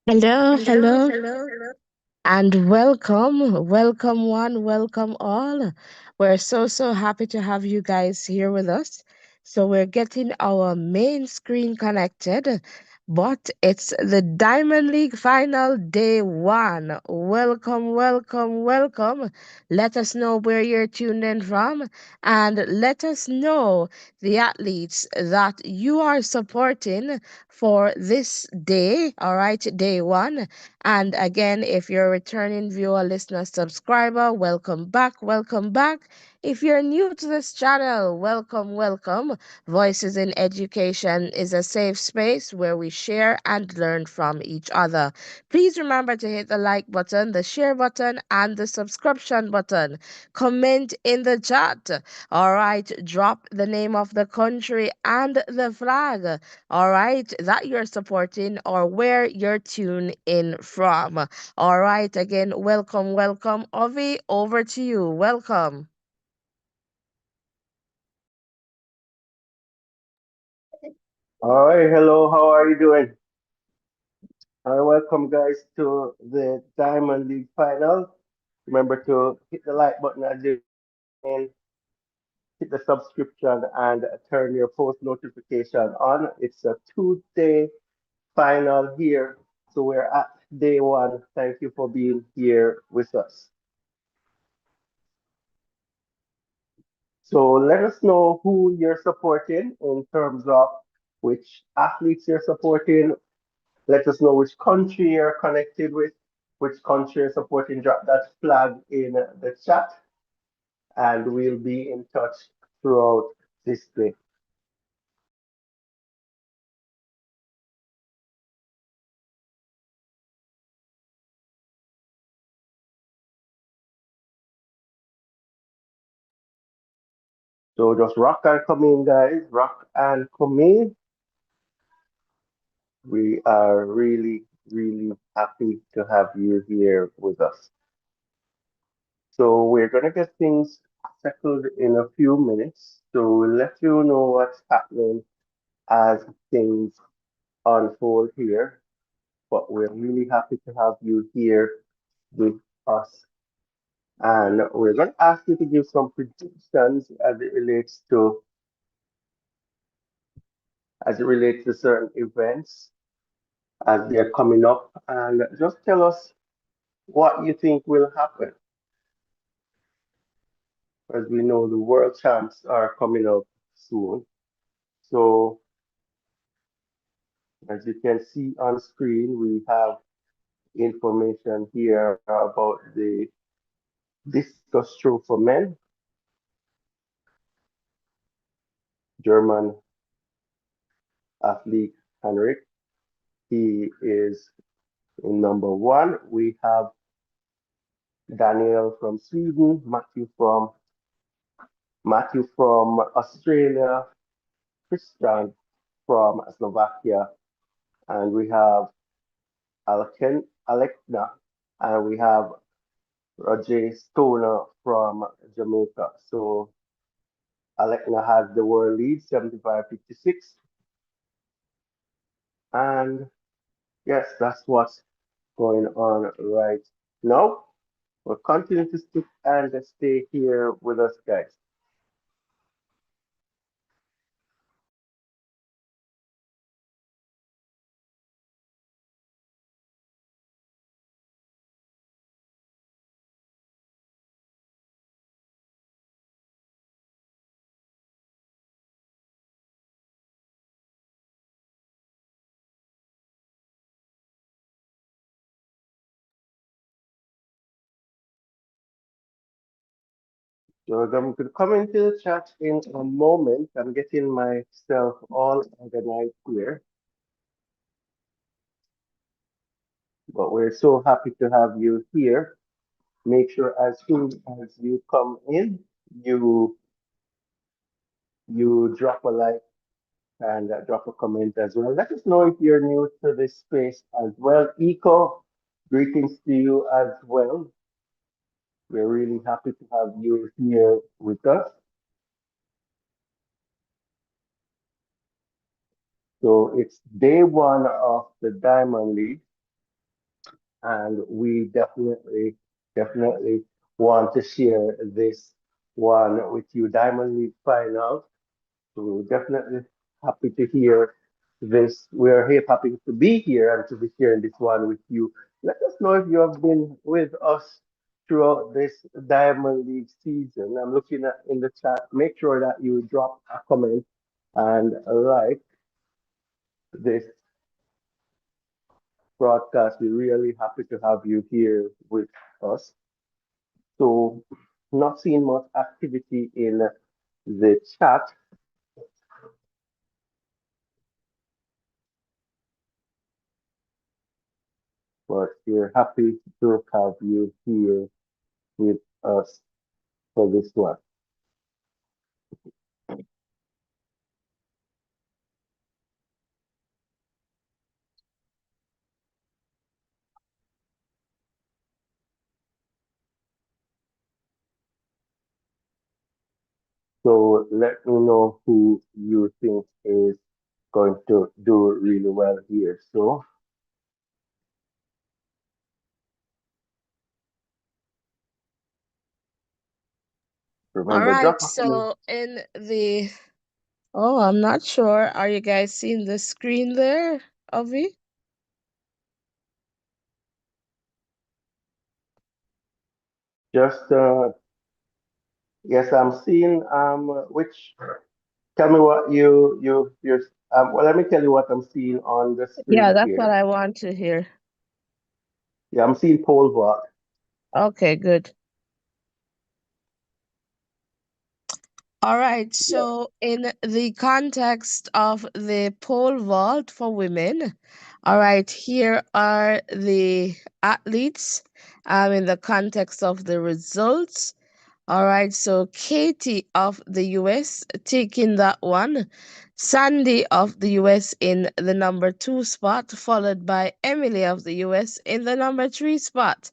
Hello, Hello, hello, hello. and welcome. Welcome, one, welcome all. We're so happy to have you guys here with us. So, we're getting our main screen connected, but it's the Diamond League final day one. Welcome, welcome, welcome. Let us know where you're tuned in from, and let us know the athletes that you are supporting for this day. All right, day one. And again, if you're a returning viewer, listener, subscriber, welcome back, welcome back. If you're new to this channel, welcome, welcome. Voices in Education is a safe space where we share and learn from each other. Please remember to hit the like button, the share button, and the subscription button. Comment in the chat. All right, drop the name of the country and the flag, all right, that you're supporting or where you're tuned in from. All right, again, welcome, welcome. Ovi, over to you. Welcome. All right, hello, how are you doing? Welcome, guys, to the Diamond League final. Remember to hit the like button as you in, hit the subscription, and turn your post notification on. It's a Tuesday final here, so we're at day one. Thank you for being here with us. So let us know who you're supporting in terms of which athletes you're supporting. Let us know which country you're connected with, which country you're supporting. Drop that flag in the chat, and we'll be in touch throughout this day. So just rock and come in, guys. Rock and come in. We are really happy to have you here with us. So we're gonna get things settled in a few minutes. So we'll let you know what's happening as things unfold here. But we're really happy to have you here with us. And we're going to ask you to give some predictions as it relates to certain events as they're coming up, and just tell us what you think will happen. As we know, the world champs are coming up soon. So as you can see on screen, we have information here about the discus throw for men. German athlete Henrik. He is in number one. We have Daniel from Sweden, Matthew from Australia, Christian from Slovakia, and we have Alekna, and we have Roger Stoner from Jamaica. So Alekna has the world lead, 75-56. And yes, that's what's going on right now. We'll continue to stick and stay here with us, guys. So I'm going to come into the chat in a moment. I'm getting myself all organized here, but we're so happy to have you here. Make sure as soon as you come in, you you drop a like and drop a comment as well. Let us know if you're new to this space as well. Eco, greetings to you as well. We're really happy to have you here with us. So it's day one of the Diamond League. and we definitely want to share this one with you. Diamond League final. So definitely happy to hear this. We're here happy to be here and to be sharing this one with you. Let us know if you have been with us throughout this Diamond League season. I'm looking at in the chat. Make sure that you drop a comment and like this broadcast. We're really happy to have you here with us. So, not seeing much activity in the chat, but we're happy to have you here with us for this one. So let me know who you think is going to do really well here. So All remember, right, drop a comment. so in the oh, I'm not sure. Are you guys seeing the screen there, Avi? Just yes, I'm seeing which. Tell me what you're. Well, let me tell you what I'm seeing on the Yeah, screen that's what here. I want to hear. Yeah, I'm seeing pole vault. Okay, good. All right, Yeah. so in the context of the pole vault for women, all right, here are the athletes in the context of the results. All right, so Katie of the US taking that one. Sandy of the US in the number two spot, followed by Emily of the US in the number three spot.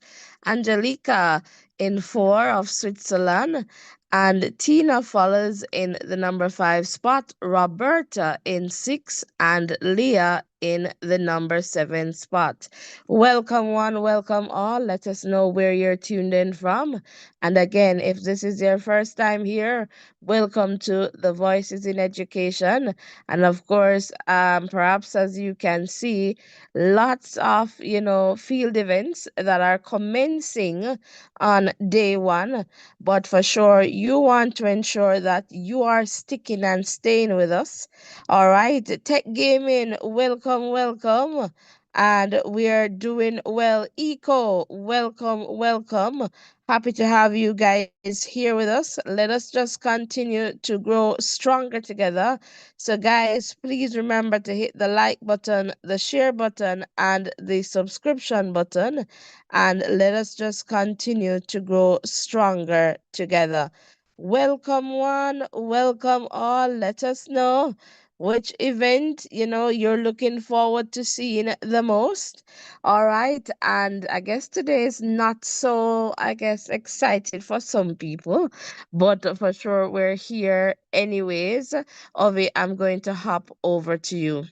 Angelica in four of Switzerland. And Tina follows in the number five spot. Roberta in six. And Leah in the number seven spot. Welcome, one, welcome all. Let us know where you're tuned in from. And again, if this is your first time here, welcome to the Voices in Education. And of course, perhaps as you can see, lots of field events that are commencing on day one. But for sure, you want to ensure that you are sticking and staying with us. All right, Tech Gaming, welcome, welcome. And we are doing well. Eco, welcome, welcome. Happy to have you guys here with us. Let us just continue to grow stronger together. So, guys, please remember to hit the like button, the share button, and the subscription button. And let us just continue to grow stronger together. Welcome, one. Welcome, all. Let us know which event you're looking forward to seeing the most. All right. And I guess today is not so, I guess, excited for some people, but for sure we're here anyways. Ovi, I'm going to hop over to you.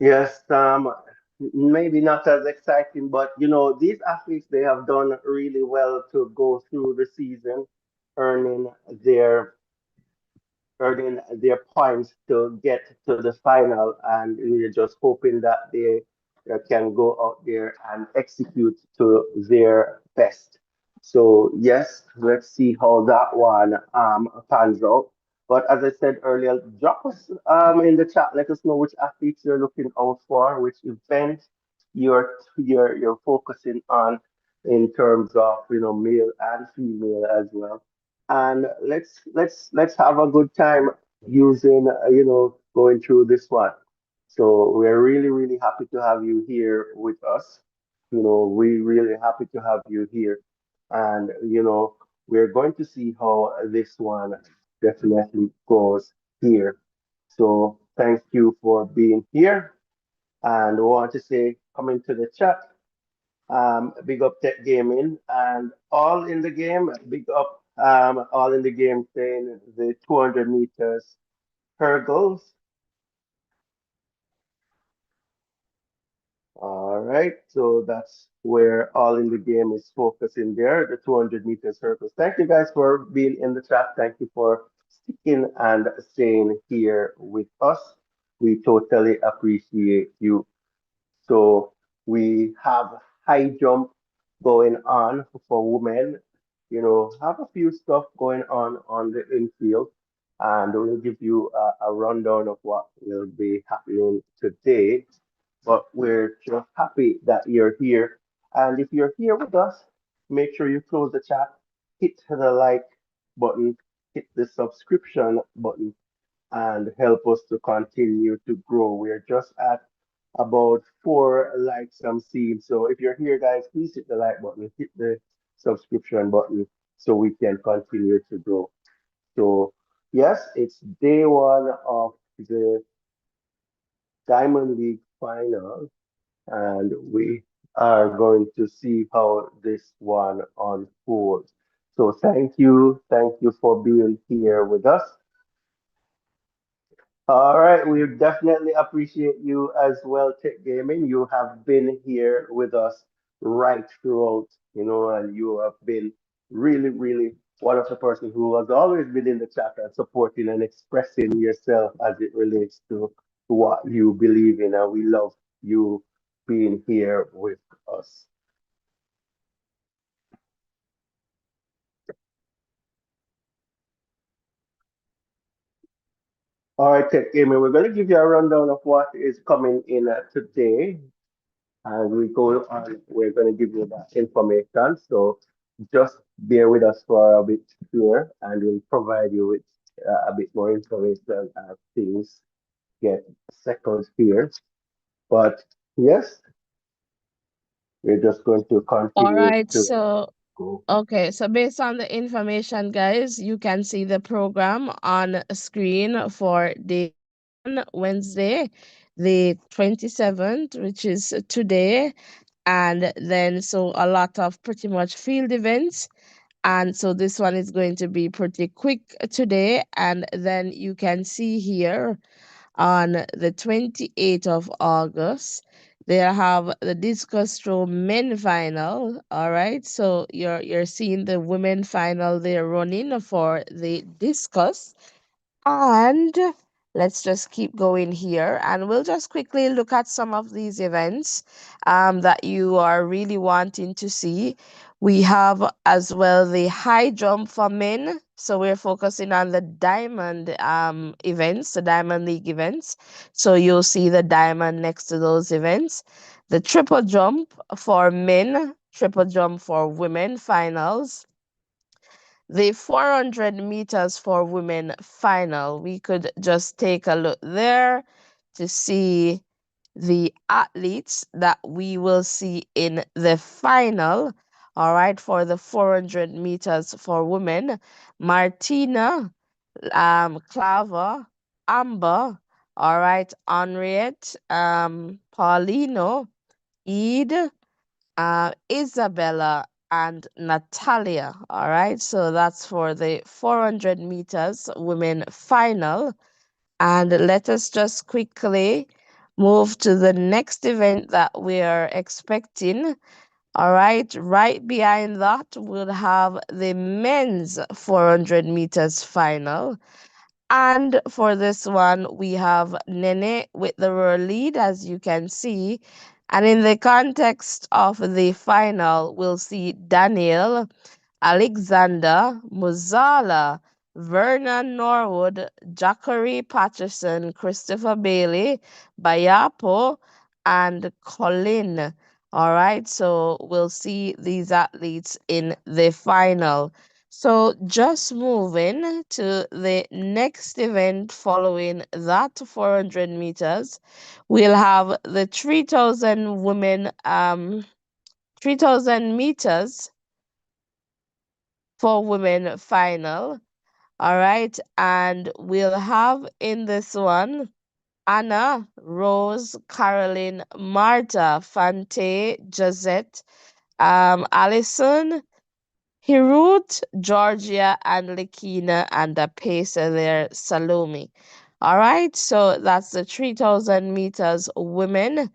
Yes, maybe not as exciting, but these athletes they have done really well to go through the season, earning their their points to get to the final, and we're just hoping that they can go out there and execute to their best. So yes, let's see how that one pans out. But as I said earlier, drop us in the chat. Let us know which athletes you're looking out for, which event you're focusing on in terms of male and female as well, and let's have a good time using going through this one. So we're really happy to have you here with us. We really happy to have you here, and we're going to see how this one definitely goes here. So thank you for being here, and we want to say come into the chat. Big up Tech Gaming and all in the game. Big up all in the game saying the 200 meters hurdles. All right, so that's where all in the game is focusing there, the 200-meter circles. Thank you guys for being in the chat. Thank you for sticking and staying here with us. We totally appreciate you. So we have high jump going on for women. You know, have a few stuff going on the infield, and we'll give you a rundown of what will be happening today. But we're just happy that you're here. And if you're here with us, make sure you close the chat, hit the like button, hit the subscription button, and help us to continue to grow. We're just at about 4 likes I'm seeing. So if you're here, guys, please hit the like button, hit the subscription button so we can continue to grow. So, yes, it's day one of the Diamond League final, and we are going to see how this one unfolds. So, thank you for being here with us. All right, we definitely appreciate you as well, Tech Gaming. You have been here with us right throughout, and you have been really, really one of the person who has always been in the chat and supporting and expressing yourself as it relates to what you believe in, and we love you being here with us. All right, Tech Gaming, we're going to give you a rundown of what is coming in today. As we go on, we're going to give you that information. So just bear with us for a bit here, and we'll provide you with a bit more information as things get settled here. But yes, we're just going to All continue right, to so go. okay, so based on the information, guys, you can see the program on screen for day one, Wednesday, the 27th, which is today. And then, so a lot of pretty much field events. And so this one is going to be pretty quick today. And then you can see here on the 28th of August. They'll have the discus throw men final. All right. So you're seeing the women final they're running for the discus. And let's just keep going here, and we'll just quickly look at some of these events that you are really wanting to see. We have as well the high jump for men. So we're focusing on the diamond events, the diamond league events. So you'll see the diamond next to those events. The triple jump for men, triple jump for women finals, the 400 meters for women final. We could just take a look there to see the athletes that we will see in the final. All right, for the 400 meters for women, Martina, Clava, Amber, all right, Henriette, Paulino, Ede, Isabella and Natalia. All right, so that's for the 400 meters women final. And let us just quickly move to the next event that we are expecting. All right behind that, we'll have the men's 400 meters final. And for this one, we have Nene with the world lead, as you can see. And in the context of the final, we'll see Daniel, Alexander, Muzala, Vernon Norwood, Jackery Patterson, Christopher Bailey, Bayapo, and Colin. All right, so we'll see these athletes in the final. So just moving to the next event following that 400 meters, we'll have the 3,000 women 3,000 meters for women final. All right, and we'll have in this one Anna, Rose, Caroline, Marta, Fante, Josette, Allison, Hirut, Georgia, and Lakina, and the pacer there, Salome. All right, so that's the 3,000 meters women.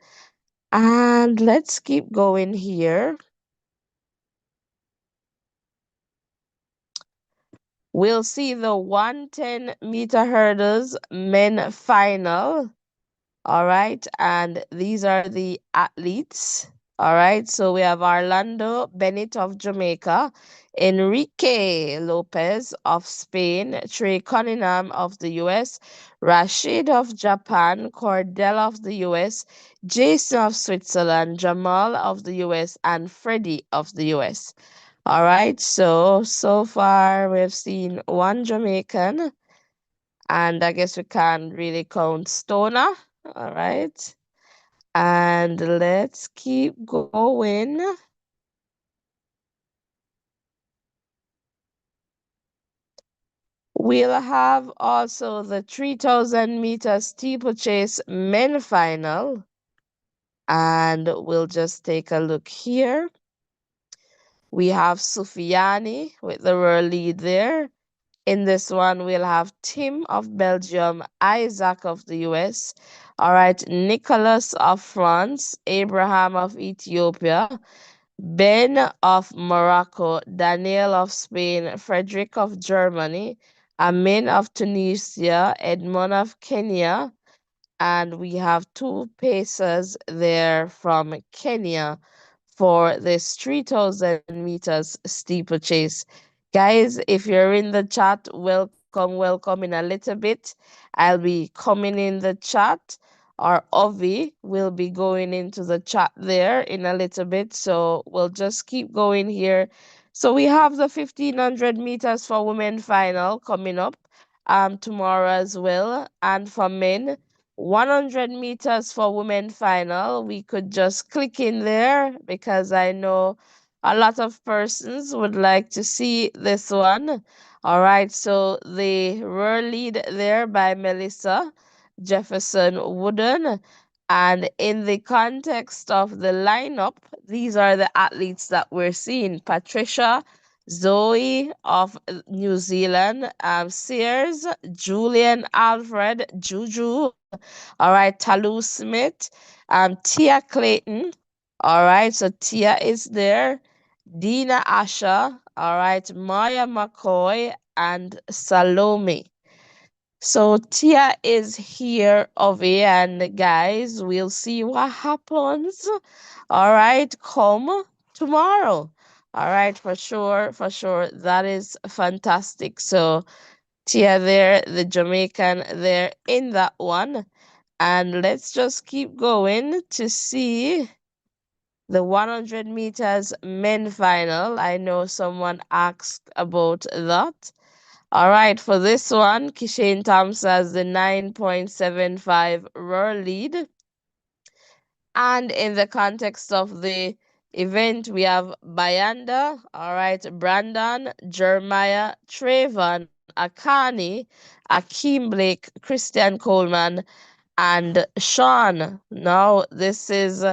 And let's keep going here. We'll see the 110-meter hurdles men final. All right. And these are the athletes. All right. So we have Orlando Bennett of Jamaica, Enrique Lopez of Spain, Trey Cunningham of the US, Rashid of Japan, Cordell of the US, Jason of Switzerland, Jamal of the US, and Freddie of the US. All right. So far we've seen one Jamaican, and I guess we can't really count Stoner. All right. And let's keep going. We'll have also the 3,000-meter steeplechase men final. And we'll just take a look here. We have Sufiani with the world lead there. In this one, we'll have Tim of Belgium, Isaac of the US, all right, Nicholas of France, Abraham of Ethiopia, Ben of Morocco, Daniel of Spain, Frederick of Germany, Amin of Tunisia, Edmond of Kenya, and we have two pacers there from Kenya for this 3,000 meters steeplechase. Guys, if you're in the chat, welcome, welcome. In a little bit, I'll be coming in the chat, or Ovi will be going into the chat there in a little bit. So we'll just keep going here. So we have the 1,500 meters for women final coming up tomorrow as well. And for men, 100 meters for women final. We could just click in there because I know a lot of persons would like to see this one. All right, so they were lead there by Melissa Jefferson Wooden. And in the context of the lineup, these are the athletes that we're seeing: Patricia, Zoe of New Zealand, Sears, Julian Alfred, Juju, all right, Talu Smith, Tia Clayton. All right, so Tia is there. Dina Asha. All right, Maya McCoy and Salome. So Tia is here over, and guys, we'll see what happens. All right, come tomorrow. All right, for sure, for sure. That is fantastic. So Tia there, the Jamaican there in that one. And let's just keep going to see the 100 meters men final. I know someone asked about that. All right, for this one, Kishane Thompson has the 9.75 world lead. And in the context of the event, we have Bayanda, all right, Brandon, Jeremiah, Trayvon, Akani, Akeem Blake, Christian Coleman, and Sean. Now, this is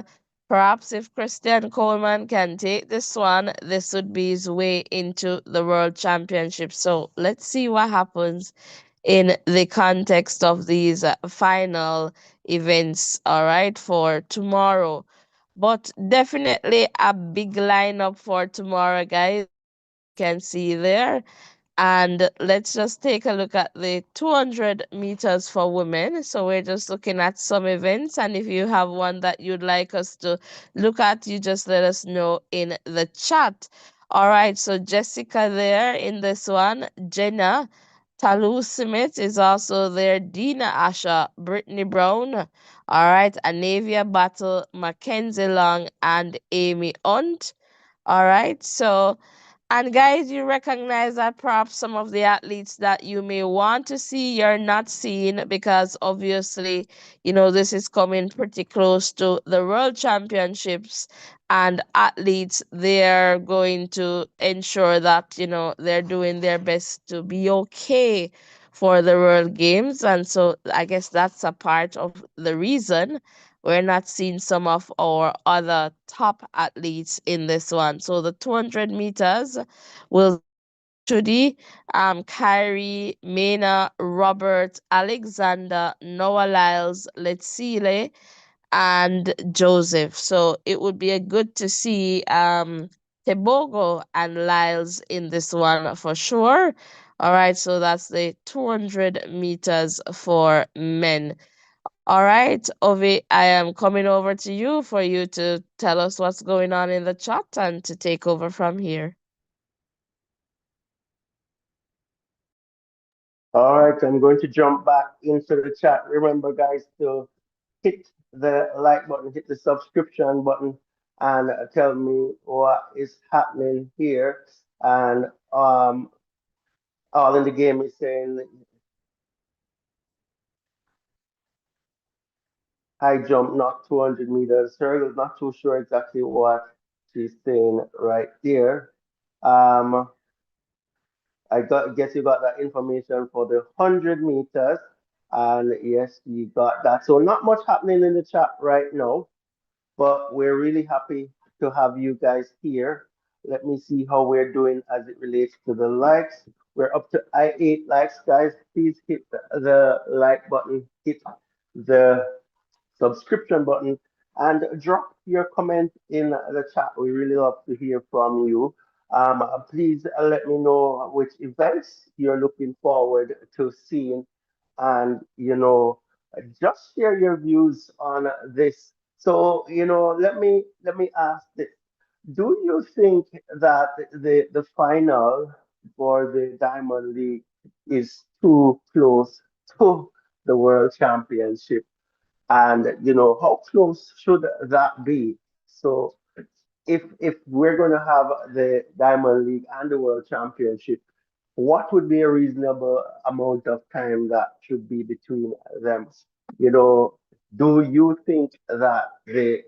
perhaps if Christian Coleman can take this one, this would be his way into the World Championship. So let's see what happens in the context of these final events, all right, for tomorrow. But definitely a big lineup for tomorrow, guys, as you can see there. And let's just take a look at the 200 meters for women. So we're just looking at some events. And if you have one that you'd like us to look at, you just let us know in the chat. All right. So Jessica there in this one, Jenna. Talu Smith is also there. Dina Asha, Brittany Brown. All right. Anavia Battle, Mackenzie Long, and Amy Hunt. All right. So, and guys, you recognize that perhaps some of the athletes that you may want to see, you're not seeing because obviously, this is coming pretty close to the World Championships, and athletes, they're going to ensure that, they're doing their best to be okay for the World Games. And so I guess that's a part of the reason we're not seeing some of our other top athletes in this one. So the 200 meters will see Trudy, Kyrie, Mena, Robert, Alexander, Noah Lyles, Letsile, and Joseph. So it would be a good to see Tebogo and Lyles in this one for sure. All right, so that's the 200 meters for men. All right, Ovi, I am coming over to you for you to tell us what's going on in the chat and to take over from here. All right, I'm going to jump back into the chat. Remember, guys, to hit the like button, hit the subscription button, and tell me what is happening here. And all in the game is saying high jump, not 200 meters. Circle, not too sure exactly what she's saying right there. Um, guess you got that information for the 100 meters. And yes, you got that. So not much happening in the chat right now, but we're really happy to have you guys here. Let me see how we're doing as it relates to the likes. We're up to 8 likes, guys. Please hit the like button, hit the subscription button, and drop your comment in the chat. We really love to hear from you. Please let me know which events you're looking forward to seeing, and just share your views on this. So, let me ask this: do you think that the final for the Diamond League is too close to the World Championship? And how close should that be? So if we're going to have the Diamond League and the World Championship, what would be a reasonable amount of time that should be between them? You know, do you think that the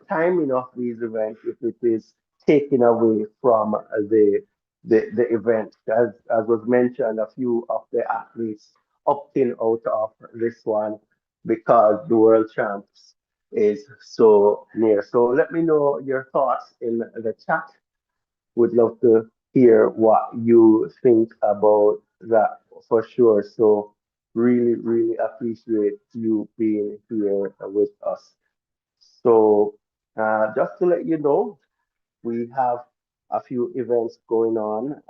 timing of these events, if it is taken away from the event, as was mentioned, a few of the athletes opting out of this one because the world champs is so near. So let me know your thoughts in the chat. Would love to hear what you think about that for sure. So really, really appreciate you being here with us. So, just to let you know, we have a few events going on,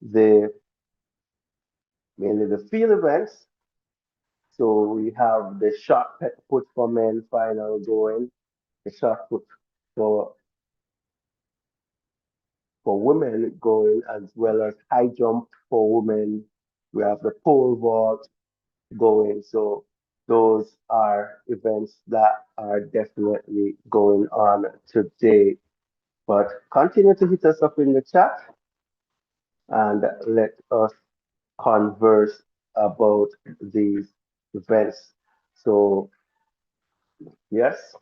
the mainly the field events. So we have the shot put for men final going, the shot put for for women going, as well as high jump for women. We have the pole vault going. So those are events that are definitely going on today. But continue to hit us up in the chat and let us converse about these events. So, yes,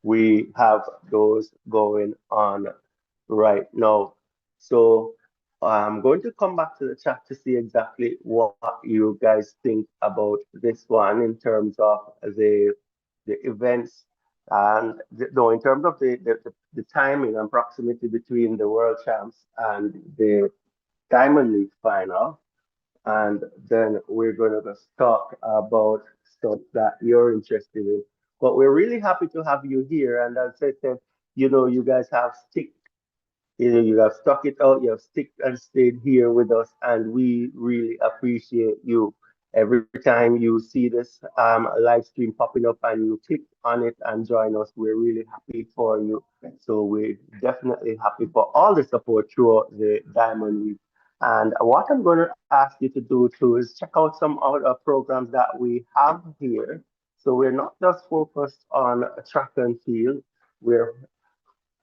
we have those going on right now. So, I'm going to come back to the chat to see exactly what you guys think about this one in terms of the events and no, in terms of the timing and proximity between the world champs and the Diamond League final. And then we're going to just talk about stuff that you're interested in. But we're really happy to have you here. And as I said, you guys have you have stuck it out, you have stick and stayed here with us, and we really appreciate you. Every time you see this live stream popping up and you click on it and join us, we're really happy for you. So we're definitely happy for all the support throughout the Diamond Week. And what I'm going to ask you to do too is check out some other programs that we have here. So we're not just focused on track and field. We're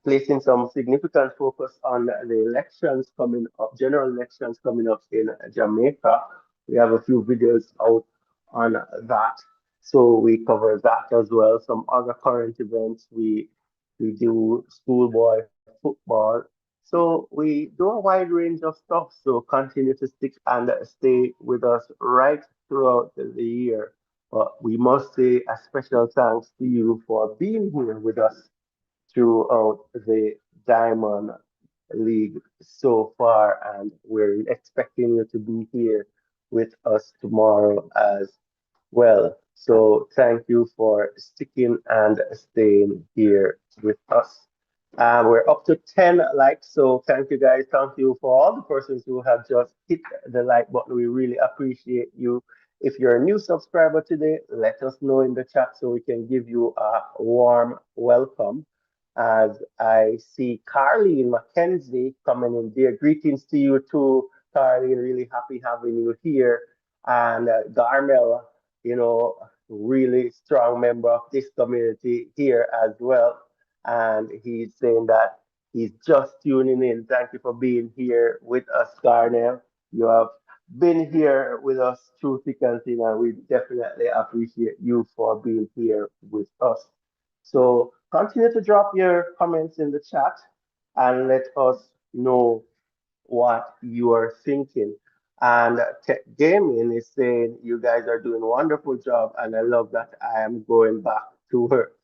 placing some significant focus on the elections coming up, general elections coming up in Jamaica. We have a few videos out on that. So we cover that as well. Some other current events. We do schoolboy football. So we do a wide range of stuff. So continue to stick and stay with us right throughout the year. But we must say a special thanks to you for being here with us throughout the Diamond League so far, and we're expecting you to be here with us tomorrow as Well, so thank you for sticking and staying here with us. We're up to 10 likes, so thank you guys. Thank you for all the persons who have just hit the like button. We really appreciate you. If you're a new subscriber today, let us know in the chat so we can give you a warm welcome. As I see Carleen McKenzie coming in there. Greetings to you too, Carleen. Really happy having you here. And Darmel, really strong member of this community here as well. And he's saying that he's just tuning in. Thank you for being here with us, Darnell. You have been here with us through thick and thin, and we definitely appreciate you for being here with us. So continue to drop your comments in the chat and let us know what you are thinking. And Tech Gaming is saying you guys are doing a wonderful job, and I love that I am going back to work.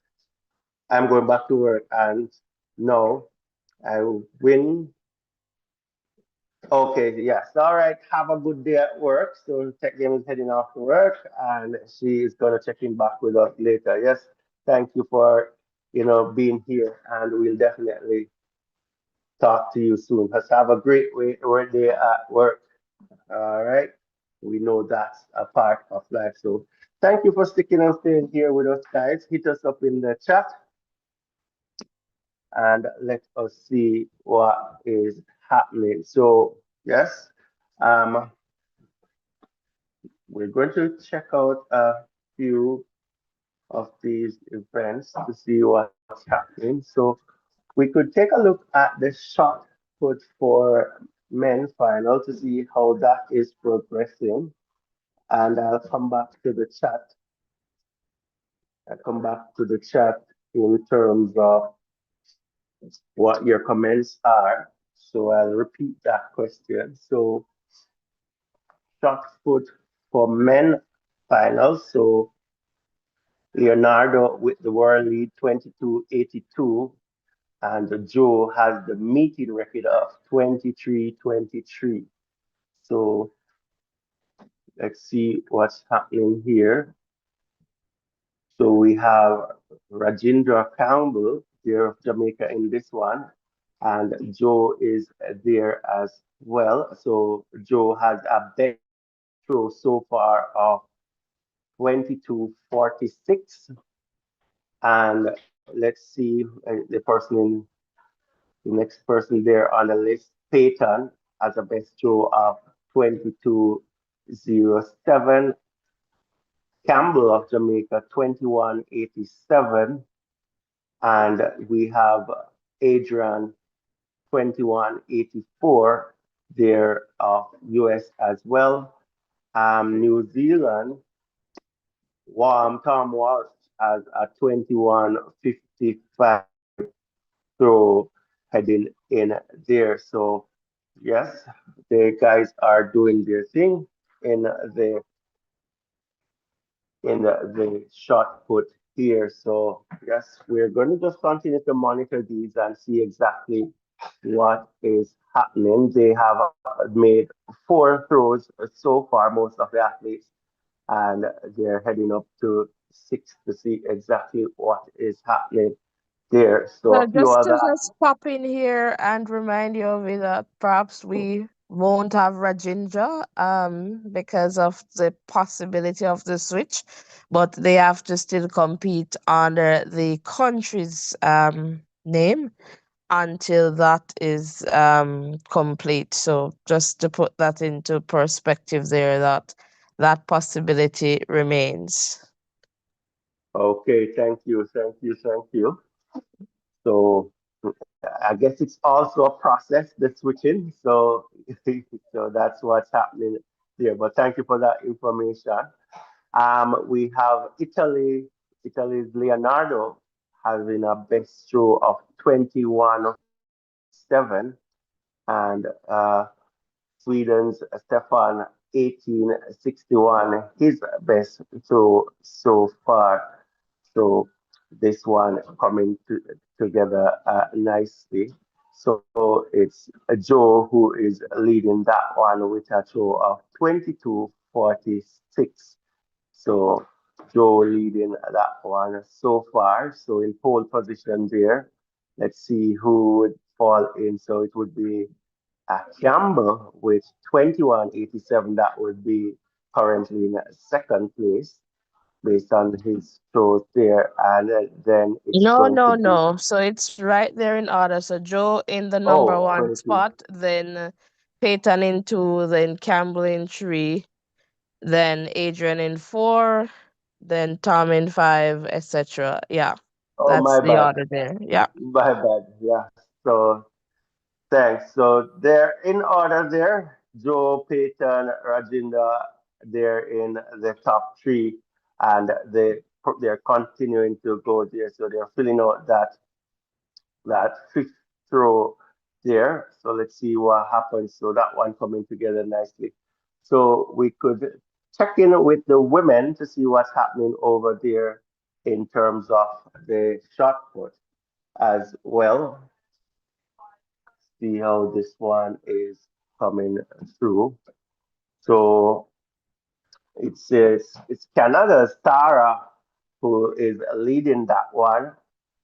I'm going back to work, and no, I win. Okay, yes, all right. Have a good day at work. So Tech Game is heading off to work, and she is gonna check in back with us later. Yes, thank you for being here, and we'll definitely talk to you soon. Let's have a great work day at work. All right. We know that's a part of life. So thank you for sticking and staying here with us, guys. Hit us up in the chat and let us see what is happening. So, yes, um, we're going to check out a few of these events to see what's happening. So, we could take a look at the shot put for men final to see how that is progressing. And I'll come back to the chat in terms of what your comments are. So I'll repeat that question. So shot put for men finals. So Leonardo with the world lead 22-82, and Joe has the meeting record of 23-23. So let's see what's happening here. So we have Rajendra Campbell there of Jamaica in this one, and Joe is there as well. So Joe has a best throw so far of 22-46. And let's see the next person there on the list, Peyton, has a best throw of 22-07. Campbell of Jamaica, 21-87. And we have Adrian 2184 there of US as well. New Zealand, Tom Walsh has a 2155 throw heading in there. So yes, the guys are doing their thing in the shot put here. So yes, we're going to just continue to monitor these and see exactly what is happening. They have made 4 throws so far, most of the athletes, and they're heading up to 6 to see exactly what is happening there. So So a few just other to just pop in here and remind you of it that perhaps we won't have Rajindra because of the possibility of the switch, but they have to still compete under the country's name until that is complete. So just to put that into perspective there, that that possibility remains. Okay, thank you. So I guess it's also a process, the switching. So so that's what's happening there. But thank you for that information. We have Italy's Leonardo having a best throw of 21-47, and Sweden's Stefan 1861, his best throw so far. So this one coming together nicely. So it's Joe who is leading that one with a throw of 22-46. So Joe leading that one so far. So in pole position there. Let's see who would fall in. So it would be Campbell with 21.87. That would be currently in second place based on his throws there. And then it's No, going to no, be, no. So it's right there in order. So Joe in the number oh, one 22. spot, then Peyton in two, then Campbell in three, then Adrian in four, then Tom in five, etc. Yeah, Oh, that's my the bad. order there. Yeah. My bad. Yeah. So thanks. So they're in order there. Joe, Peyton, Rajinda, they're in the top three, and they're continuing to go there. So they're filling out that fifth row there. So let's see what happens. So that one coming together nicely. So we could check in with the women to see what's happening over there in terms of the shot put as well. See how this one is coming through. So it says it's Canada's Tara who is leading that one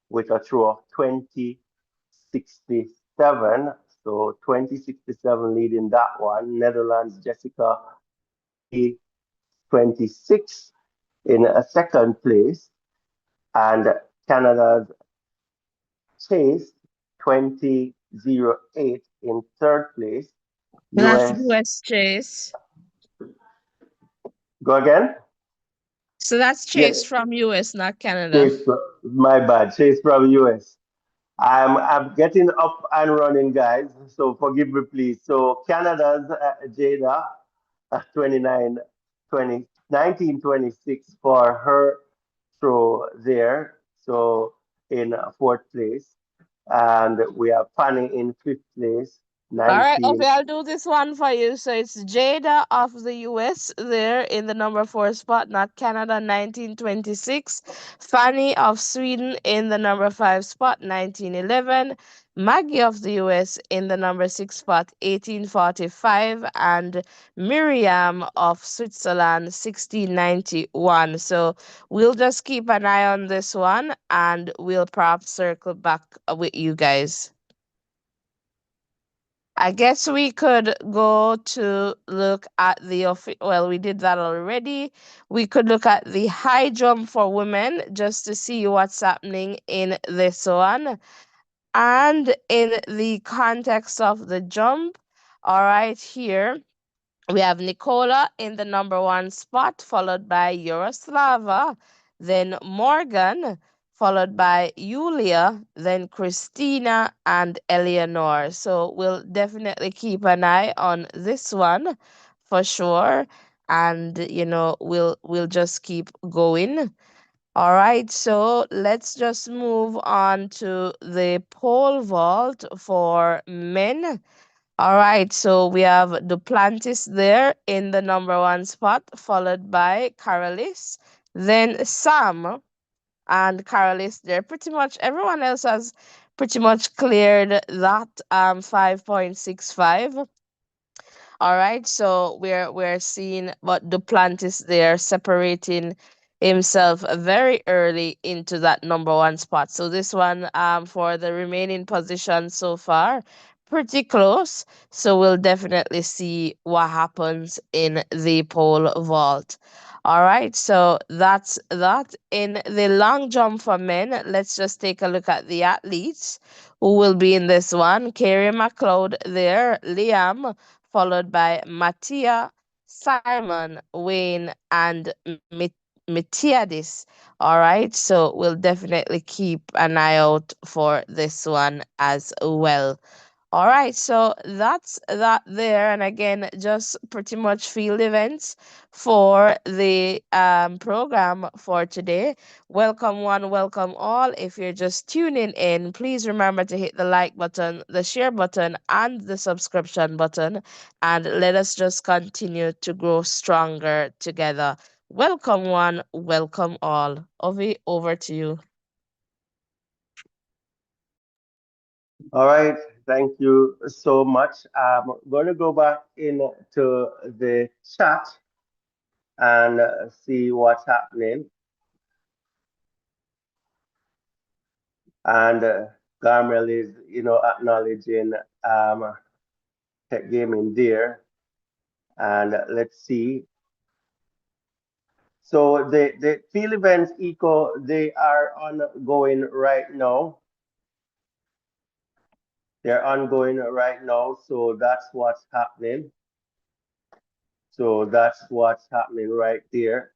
with a throw of 2067. So 2067 leading that one. Netherlands Jessica 2026 in a second place. And Canada's Chase 2008 in third place. That's US, US Chase. go again? So that's Yeah, Chase from US, not Canada. Chase, my bad. Chase from US. I'm getting up and running, guys. So forgive me, please. So Canada's Jada, 29, 20, 1926 for her throw there. So in fourth place. And we are Fanny in fifth place, All right, okay, 19. I'll do this one for you. So it's Jada of the US there in the number four spot, not Canada, 1926. Fanny of Sweden in the number five spot, 1911. Maggie of the US in the number six spot, 1845. And Miriam of Switzerland, 1691. So we'll just keep an eye on this one and we'll perhaps circle back with you guys. I guess we could go to look at well, we did that already. We could look at the high jump for women just to see what's happening in this one. And in the context of the jump, all right, here we have Nicola in the number one spot, followed by Yaroslava, then Morgan, followed by Yulia, then Christina and Eleanor. So we'll definitely keep an eye on this one for sure. And we'll just keep going. All right, so let's just move on to the pole vault for men. All right, so we have Duplantis there in the number one spot, followed by Carolis, then Sam and Carolis there. Pretty much everyone else has pretty much cleared that 5.65. All right, so we're seeing what Duplantis there separating himself very early into that number one spot. So this one for the remaining position so far, pretty close. So we'll definitely see what happens in the pole vault. All right, so that's that. In the long jump for men, let's just take a look at the athletes who will be in this one. Kerry McLeod there, Liam, followed by Mattia, Simon, Wayne, and Mitiadis. All right, so we'll definitely keep an eye out for this one as well. All right, so that's that there. And again, just pretty much field events for the program for today. Welcome one, welcome all. If you're just tuning in, please remember to hit the like button, the share button, and the subscription button. And let us just continue to grow stronger together. Welcome one, welcome all. Ovi, over to you. All right, thank you so much. I'm going to go back into the chat and see what's happening. And Garmel is, acknowledging Tech Gaming there. And let's see. So the field events eco, they are ongoing right now. They're ongoing right now. So that's what's happening. So that's what's happening right there.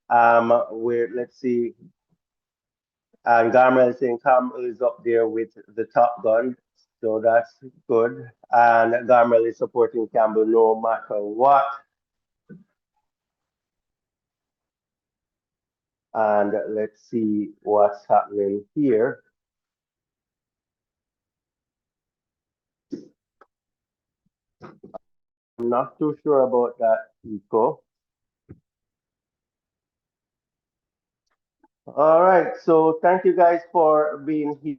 Where let's see, and Garmel is saying Carmel is up there with the Top Gun, so that's good. And Garmel is supporting Campbell no matter what. And let's see what's happening here. I'm not too sure about that, Eco. All right, so thank you guys for being here.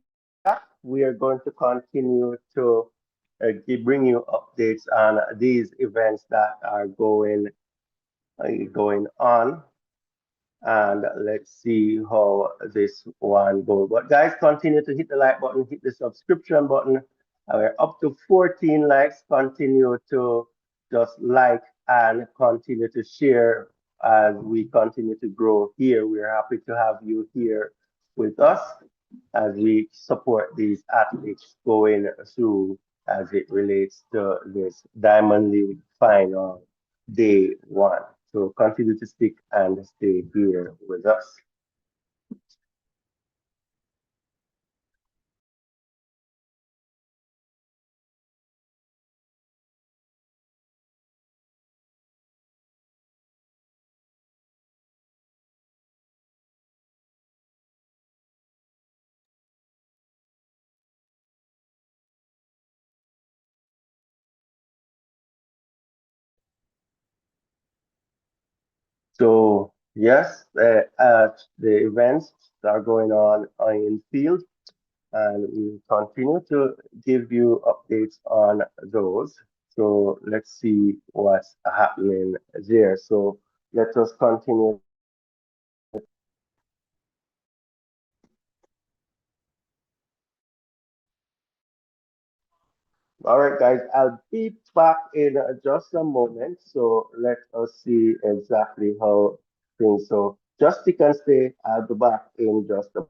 We are going to continue to bring you updates on these events that are going on, and let's see how this one goes. But guys, continue to hit the like button, hit the subscription button. We're up to 14 likes. Continue to just like and continue to share as we continue to grow here. We're happy to have you here with us as we support these athletes going through as it relates to this Diamond League final day one. So continue to stick and stay here with us. So yes, the events are going on in field, and we continue to give you updates on those. So let's see what's happening there. So let us continue. All right, guys, I'll be back in just a moment. So let us see exactly how things. So just stick and stay. I'll be back in just a.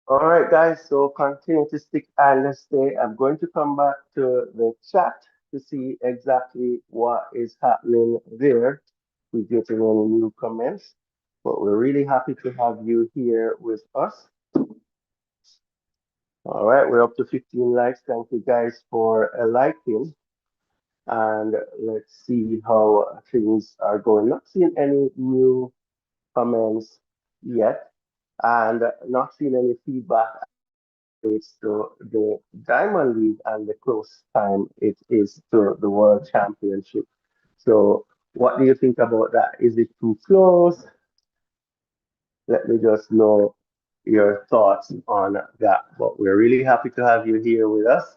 All right, guys. So continue to stick and stay. I'm going to come back to the chat to see exactly what is happening there. We're getting any new comments, but we're really happy to have you here with us. All right, we're up to 15 likes. Thank you guys for liking. And let's see how things are going. Not seeing any new comments yet, and not seeing any feedback relates to the Diamond League and the close time it is to the World Championship. So, what do you think about that? Is it too close? Let me just know your thoughts on that. But we're really happy to have you here with us.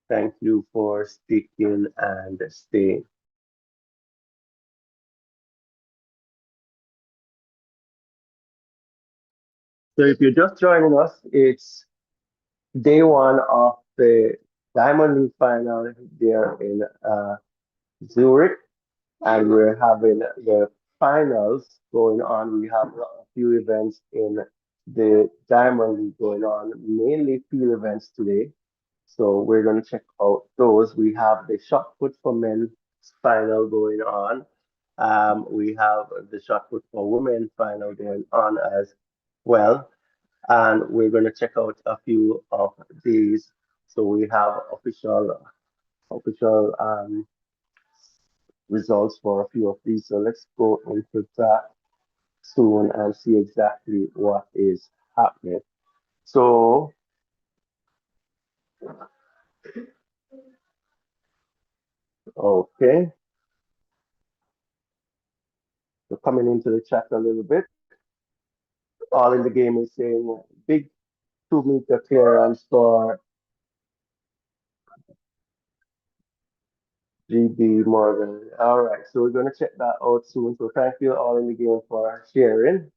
Thank you for sticking and staying. So, if you're just joining us, it's day one of the Diamond League final there in Zurich, and we're having the finals going on. We have a few events in the Diamond League going on, mainly field events today. So we're going to check out those. We have the shot put for men final going on. We have the shot put for women final going on as well. And we're going to check out a few of these. So we have official results for a few of these. So let's go into that soon and see exactly what is happening. So, okay, so coming into the chat a little bit. All in the game is saying big 2 meter clearance for GB Morgan. All right, so we're going to check that out soon. So thank you all in the game for sharing.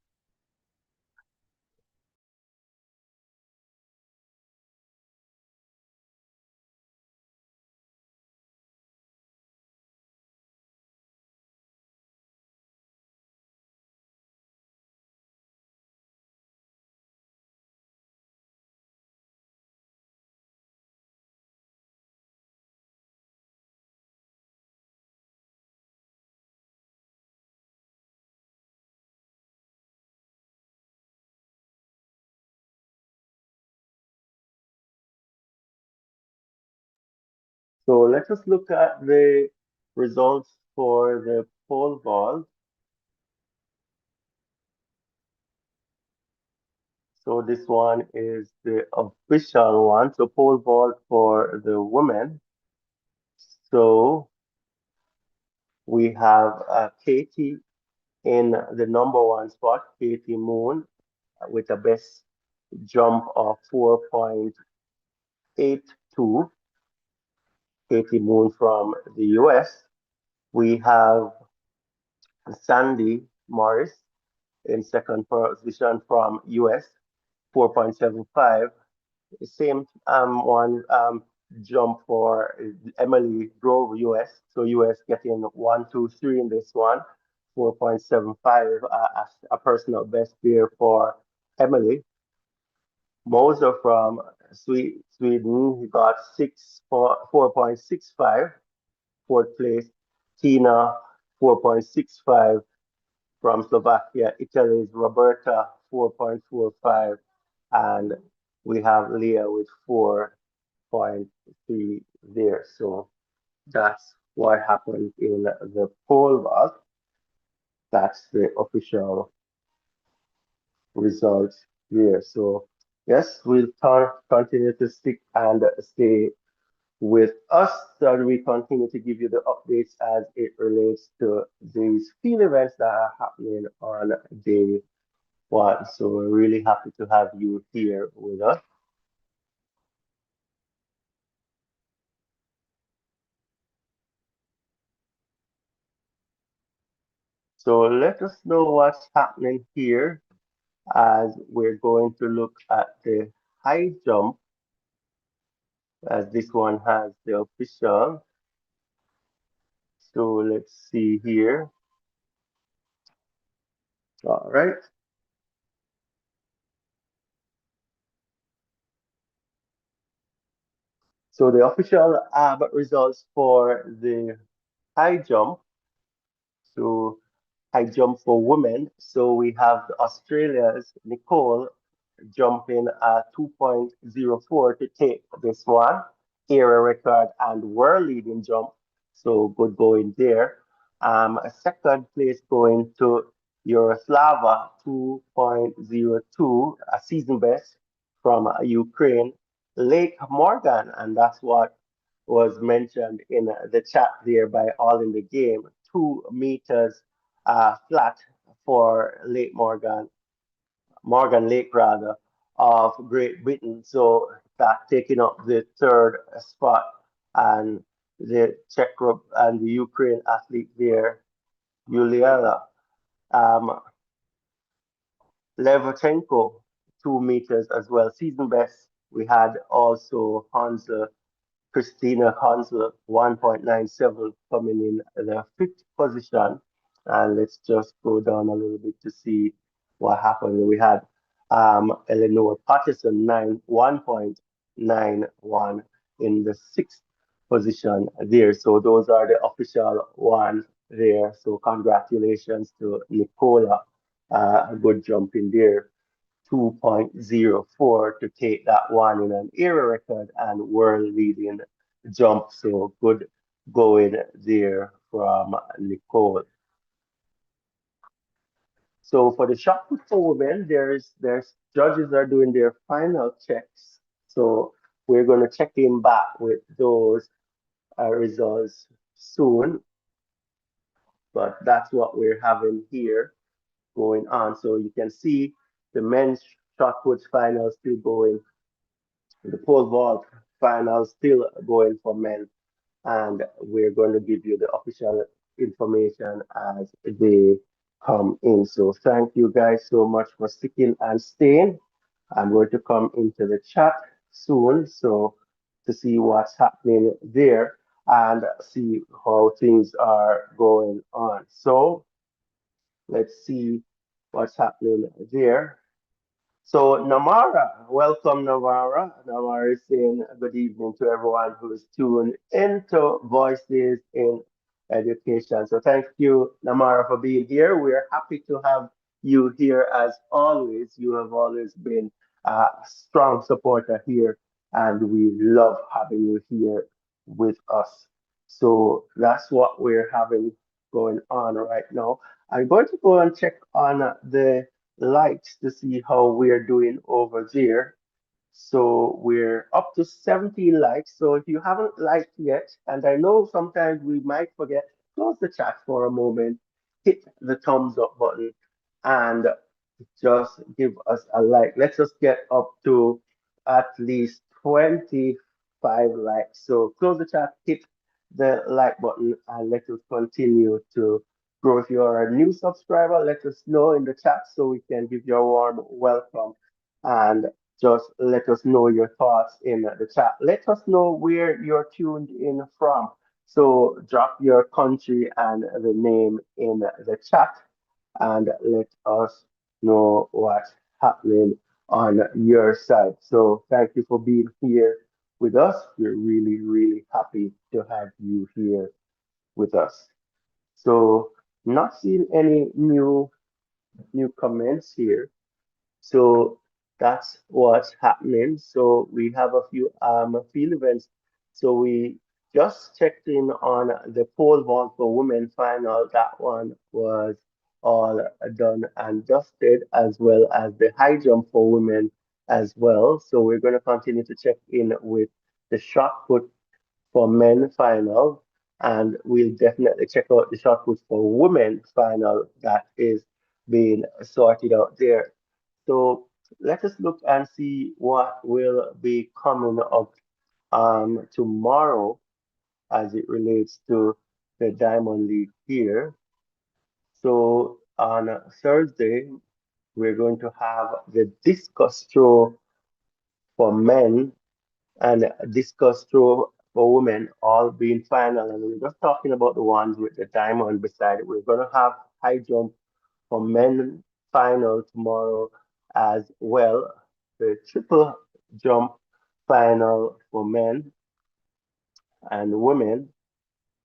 So let us look at the results for the pole vault. So this one is the official one. So pole vault for the women. So we have Katie in the number one spot, Katie Moon, with a best jump of 4.82. Katie Moon from the US. We have Sandy Morris in second position from US, 4.75. Same one jump for Emily Grove, US. So US getting 1, 2, 3 in this one, 4.75 as a personal best there for Emily. Moser from Sweden, he got 4.65, fourth place. Tina, 4.65 from Slovakia. Italy's Roberta, 4.45. And we have Leah with 4.3 there. So that's what happened in the pole vault. That's the official results here. So yes, we'll continue to stick and stay with us so we continue to give you the updates as it relates to these field events that are happening on day one. So we're really happy to have you here with us. So let us know what's happening here as we're going to look at the high jump as this one has the official. So let's see here. All right. So the official results for the high jump. So high jump for women. So we have Australia's Nicole jumping at 2.04 to take this one, area record and world leading jump. So good going there. A second place going to Yaroslava, 2.02, a season best from Ukraine. Lake Morgan, and that's what was mentioned in the chat there by All in the Game, 2 meters flat for Lake Morgan, Morgan Lake rather, of Great Britain. So that taking up the third spot, and the and the Ukraine athlete there, Yuliana Levchenko, 2 meters as well, season best. We had also Hansel Christina Hansel, 1.97, coming in the fifth position. And let's just go down a little bit to see what happened. We had Eleanor Patterson, 1.91. in the sixth position there. So those are the official ones there. So congratulations to Nicola. A good jump in there. 2.04 to take that one in an era record and world leading jump. So good going there from Nicole. So for the shot put for women, there's judges are doing their final checks. So we're going to check in back with those results soon. But that's what we're having here going on. So you can see the men's shot put final still going, the pole vault final still going for men, and we're going to give you the official information as they come in. So thank you guys so much for sticking and staying. I'm going to come into the chat soon, so to see what's happening there and see how things are going on. So let's see what's happening there. So, Namara, welcome, Namara. Namara is saying good evening to everyone who is tuned into Voices in Education. So, thank you, Namara, for being here. We are happy to have you here as always. You have always been a strong supporter here, and we love having you here with us. So, that's what we're having going on right now. I'm going to go and check on the likes to see how we're doing over there. So we're up to 17 likes. So if you haven't liked yet, and I know sometimes we might forget, close the chat for a moment, hit the thumbs up button, and just give us a like. Let's just get up to at least 25 likes. So close the chat, hit the like button, and let us continue to grow. If you are a new subscriber, let us know in the chat so we can give you a warm welcome. And just let us know your thoughts in the chat. Let us know where you're tuned in from. So drop your country and the name in the chat and let us know what's happening on your side. So thank you for being here with us. We're really, really happy to have you here with us. So not seeing any new comments here. So that's what's happening. So we have a few field events. So we just checked in on the pole vault for women final. That one was all done and dusted, as well as the high jump for women as well. So we're going to continue to check in with the shot put for men final, and we'll definitely check out the shot put for women final that is being sorted out there. So let us look and see what will be coming up tomorrow as it relates to the Diamond League here. So on Thursday, we're going to have the discus throw for men and discus throw for women all being final. And we're just talking about the ones with the diamond beside it. We're going to have high jump for men final tomorrow as well. The triple jump final for men and women.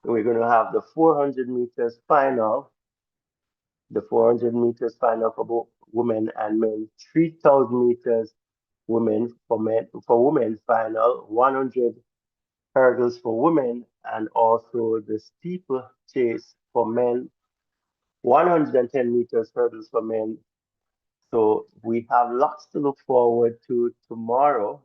We're going to have the 400 meters final, the 400 meters final for both women and men, 3,000 meters women final, 100 hurdles for women, and also the steeplechase for men, 110 meters hurdles for men. So we have lots to look forward to tomorrow.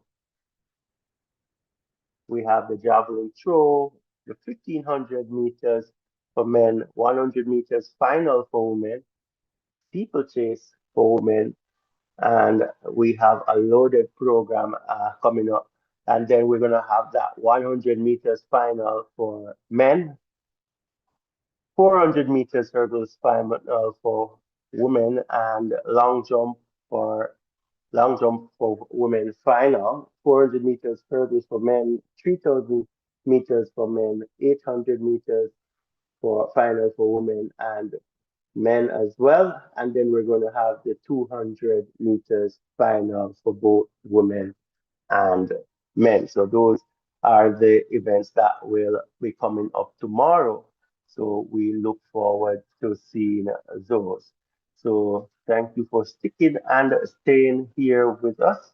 We have the javelin throw, the 1500 meters for men, 100 meters final for women, steeplechase for women, and we have a loaded program coming up. And then we're going to have that 100 meters final for men, 400 meters hurdles final for women, and long jump for women final, 400 meters hurdles for men, 3,000 meters for men, 800 meters for final for women and men as well. And then we're going to have the 200 meters final for both women and men. So those are the events that will be coming up tomorrow. So we look forward to seeing those. So thank you for sticking and staying here with us.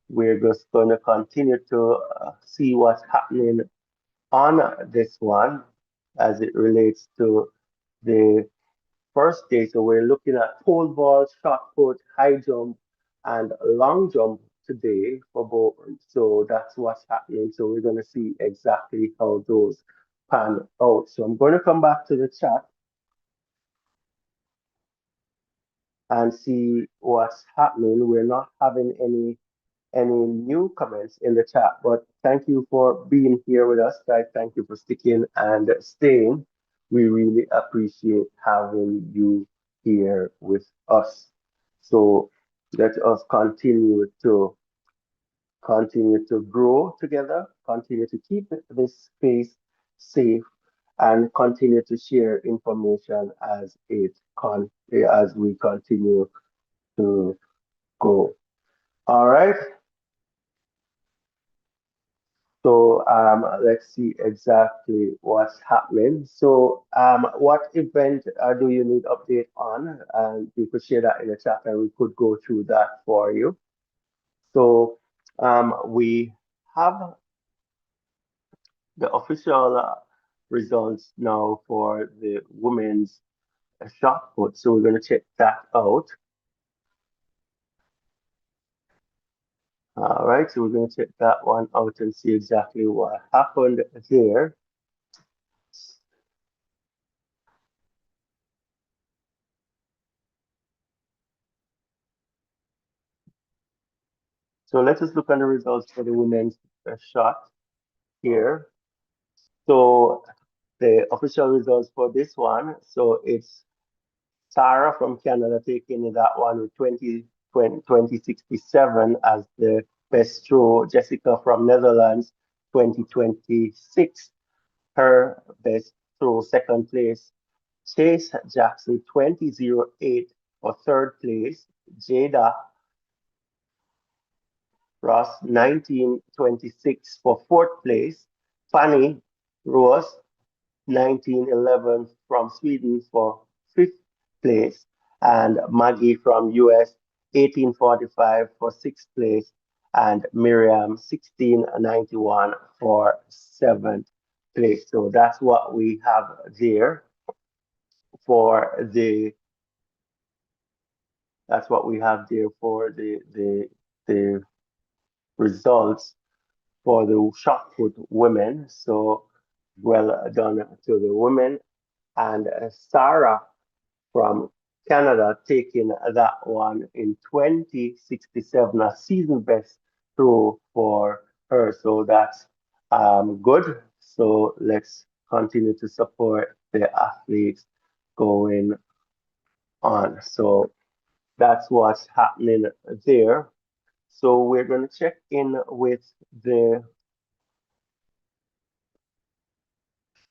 We're just going to continue to see what's happening on this one as it relates to the first day. So we're looking at pole vault, shot put, high jump, and long jump today for both. So that's what's happening. So we're going to see exactly how those pan out. So I'm going to come back to the chat and see what's happening. We're not having any new comments in the chat, but thank you for being here with us, guys. Thank you for sticking and staying. We really appreciate having you here with us. So let us continue to grow together, continue to keep this space safe, and continue to share information as we continue to go. All right. So let's see exactly what's happening. So what event do you need update on? And you could share that in the chat and we could go through that for you. So we have the official results now for the women's shot put. So we're going to check that out. All right, so we're going to check that one out and see exactly what happened there. So let us look at the results for the women's shot here. So the official results for this one. So it's Sarah from Canada taking that one with 2067 as the best throw. Jessica from Netherlands, 2026, her best throw, second place. Chase Jackson, 2008 for third place. Jada Ross, 1926 for fourth place. Fanny Rose, 1911 from Sweden for fifth place. And Maggie from US, 1845 for sixth place. And Miriam, 1691 for seventh place. So that's what we have there for the that's what we have there for the results for the shot put women. So well done to the women. And Sarah from Canada taking that one in 2067, a season best throw for her. So that's good. So let's continue to support the athletes going on. So that's what's happening there. So we're going to check in with the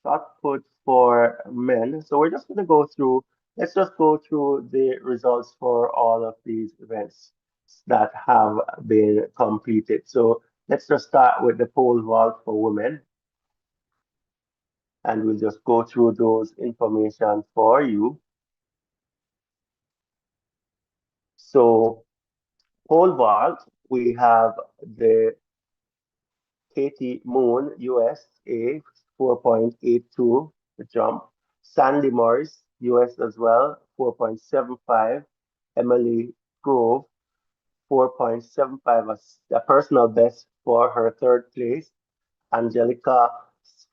shot put for men. So we're just going to go through, let's just go through the results for all of these events that have been completed. So let's just start with the pole vault for women, and we'll just go through those information for you. So pole vault, we have the Katie Moon, USA, 4.82 the jump. Sandy Morris, US as well, 4.75. Emily Grove, 4.75, a personal best for her third place. Angelica,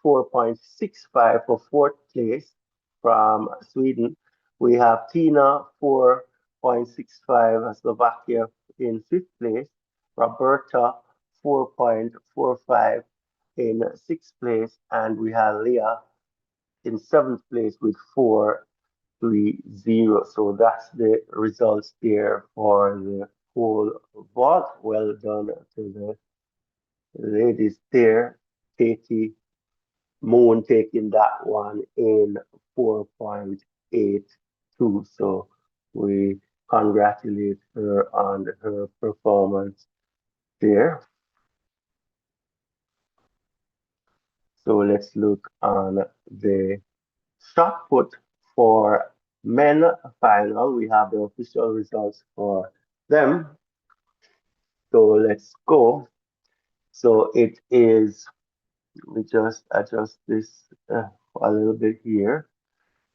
4.65 for fourth place from Sweden. We have Tina, 4.65, Slovakia in fifth place. Roberta, 4.45 in sixth place. And we have Leah in seventh place with 4.30. So that's the results there for the whole vault. Well done to the ladies there. Katie Moon taking that one in 4.82. So we congratulate her on her performance there. So let's look on the shot put for men final. We have the official results for them. So let's go. So it is, let me just adjust this a little bit here.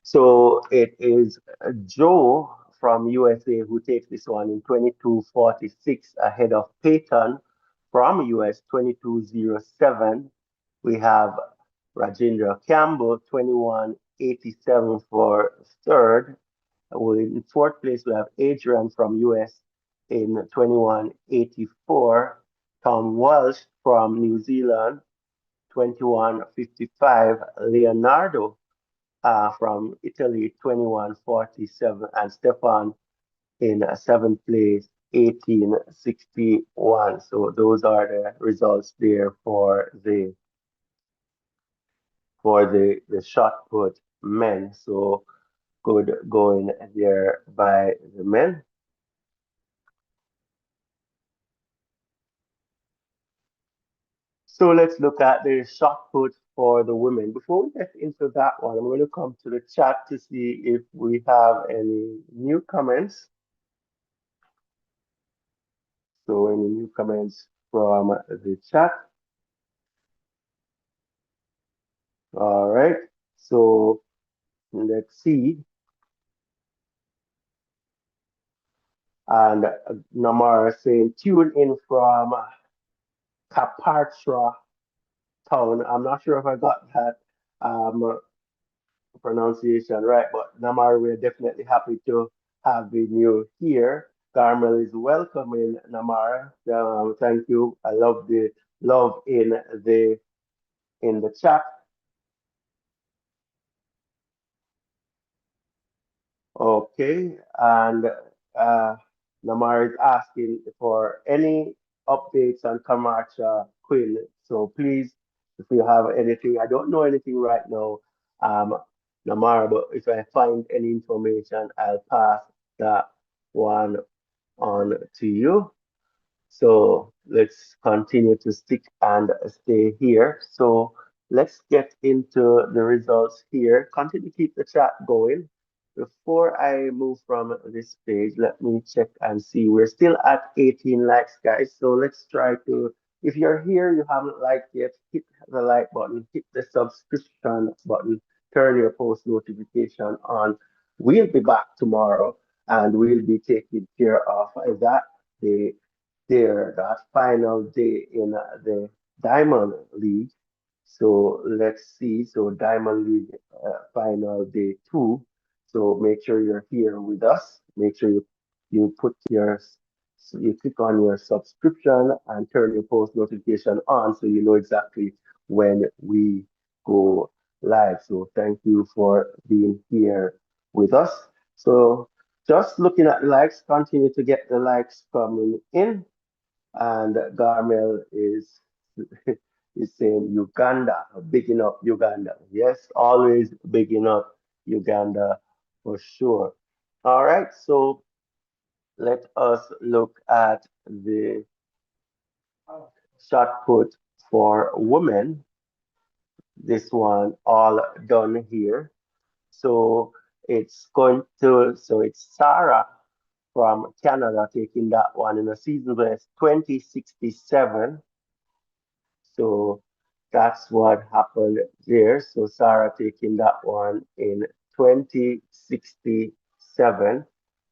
So it is Joe from USA who takes this one in 22:46 ahead of Peyton from US 22:07. We have Rajendra Campbell 21:87 for third. In fourth place, we have Adrian from US in 21:84. Tom Walsh from New Zealand 21:55. Leonardo from Italy 21:47, and Stefan in seventh place 18:61. So those are the results there for the shot put men. So good going there by the men. So let's look at the shot put for the women. Before we get into that one, I'm going to come to the chat to see if we have any new comments. So any new comments from the chat? All right. So let's see. And Namara saying, tune in from Kapartra town. I'm not sure if I got that pronunciation right, but Namara, we're definitely happy to have you here. Carmel is welcoming Namara. Thank you. I love the love in the chat. Okay, and Namar is asking for any updates on Camacha Queen. So please, if you have anything, I don't know anything right now, um, Namar, but if I find any information, I'll pass that one on to you. So let's continue to stick and stay here. So let's get into the results here. Continue to keep the chat going. Before I move from this page, let me check and see. We're still at 18 likes, guys. So let's try to, if you're here, you haven't liked yet, hit the like button, hit the subscription button, turn your post notification on. We'll be back tomorrow and we'll be taking care of that. The that final day in the Diamond League. So let's see. So Diamond League final day two. So make sure you're here with us. Make sure you put your so you click on your subscription and turn your post notification on so you know exactly when we go live. So thank you for being here with us. So just looking at likes, continue to get the likes coming in. And Garmel is is saying Uganda, bigging up Uganda. Yes, always bigging up Uganda for sure. All right, so let us look at the shot put for women. This one all done here. So it's Sarah from Canada taking that one in a season best 2067. So that's what happened there. So Sarah taking that one in 2067.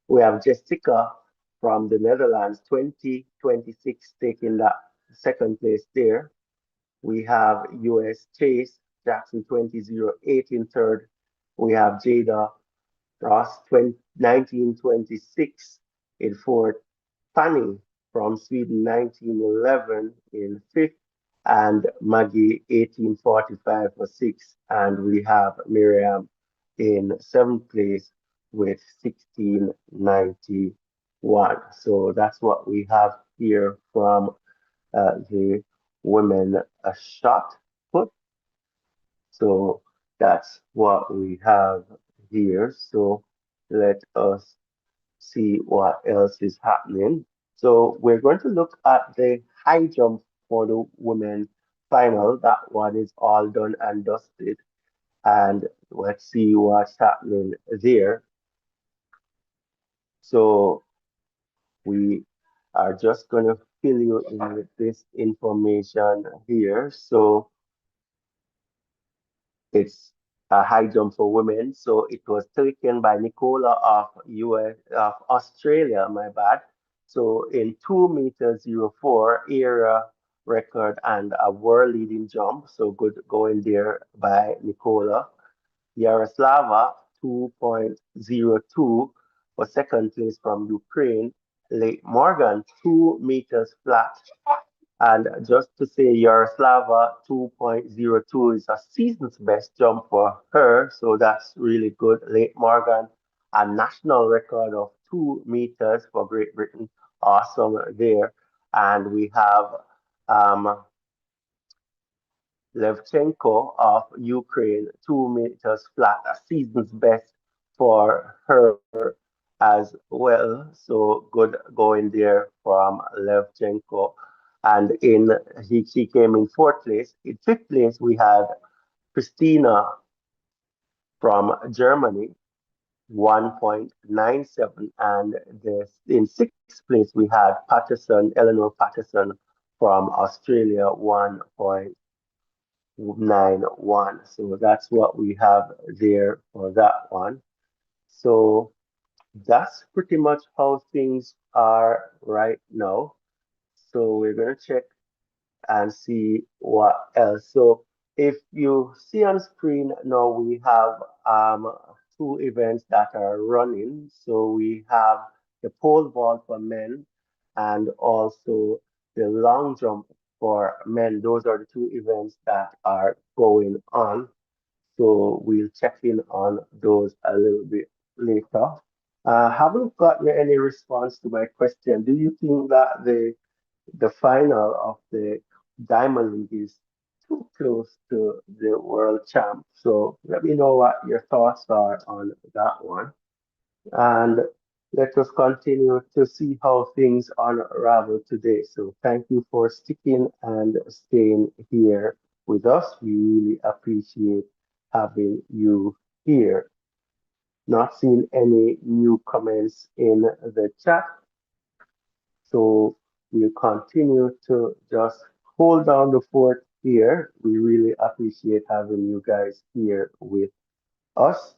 We have Jessica from the Netherlands, 2026, taking that second place there. We have US Chase Jackson 2008 in third. We have Jada Ross 1926 in fourth. Fanny from Sweden 1911 in fifth, and Maggie 1845 for sixth, and we have Miriam in seventh place with 1691. So that's what we have here from the women shot put. So that's what we have here. So let us see what else is happening. So we're going to look at the high jump for the women final. That one is all done and dusted. And let's see what's happening there. So we are just going to fill you in with this information here. So it's a high jump for women. So it was taken by Nicola of of Australia, my bad. So in 2 meters 04 era record and a world leading jump. So good going there by Nicola. Yaroslava 2.02 for second place from Ukraine. Late Morgan 2 meters flat. And just to say, Yaroslava 2.02 is a season's best jump for her, so that's really good. Late Morgan, a national record of 2 meters for Great Britain. Awesome there. And we have um, Levchenko of Ukraine, 2 meters flat, a season's best for her as well. So good going there from Levchenko. And she came in fourth place. In fifth place, we had Christina from Germany, 1.97. And in sixth place, we had Eleanor Patterson from Australia, 1.91. So that's what we have there for that one. So that's pretty much how things are right now. So we're going to check and see what else. So if you see on screen now, we have two events that are running. So we have the pole vault for men and also the long jump for men. Those are the two events that are going on. So we'll check in on those a little bit later. Haven't gotten any response to my question. Do you think that the final of the Diamond League is too close to the world champ? So let me know what your thoughts are on that one. And let us continue to see how things unravel today. So thank you for sticking and staying here with us. We really appreciate having you here. Not seeing any new comments in the chat. So we'll continue to just hold down the fort here. We really appreciate having you guys here with us.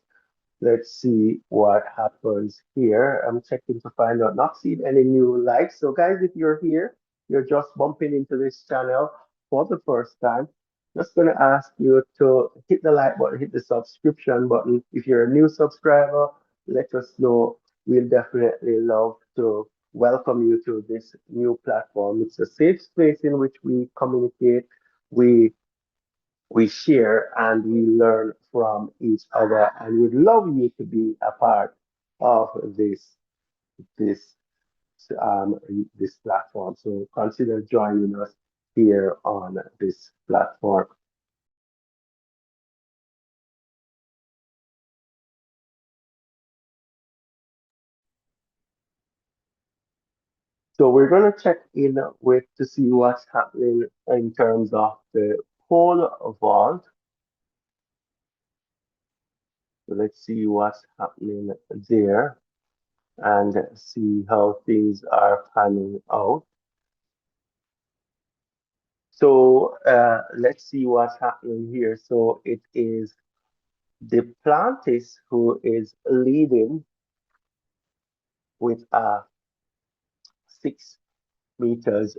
Let's see what happens here. I'm checking to find out, not seeing any new likes. So guys, if you're here, you're just bumping into this channel for the first time, just gonna ask you to hit the like button, hit the subscription button. If you're a new subscriber, let us know. We'll definitely love to welcome you to this new platform. It's a safe space in which we communicate, we we share and we learn from each other, and we'd love you to be a part of this um, this platform. So consider joining us here on this platform. So we're going to check in with to see what's happening in terms of the pole vault. So let's see what's happening there and see how things are panning out. So let's see what's happening here. So it is Duplantis who is leading with a 6 meters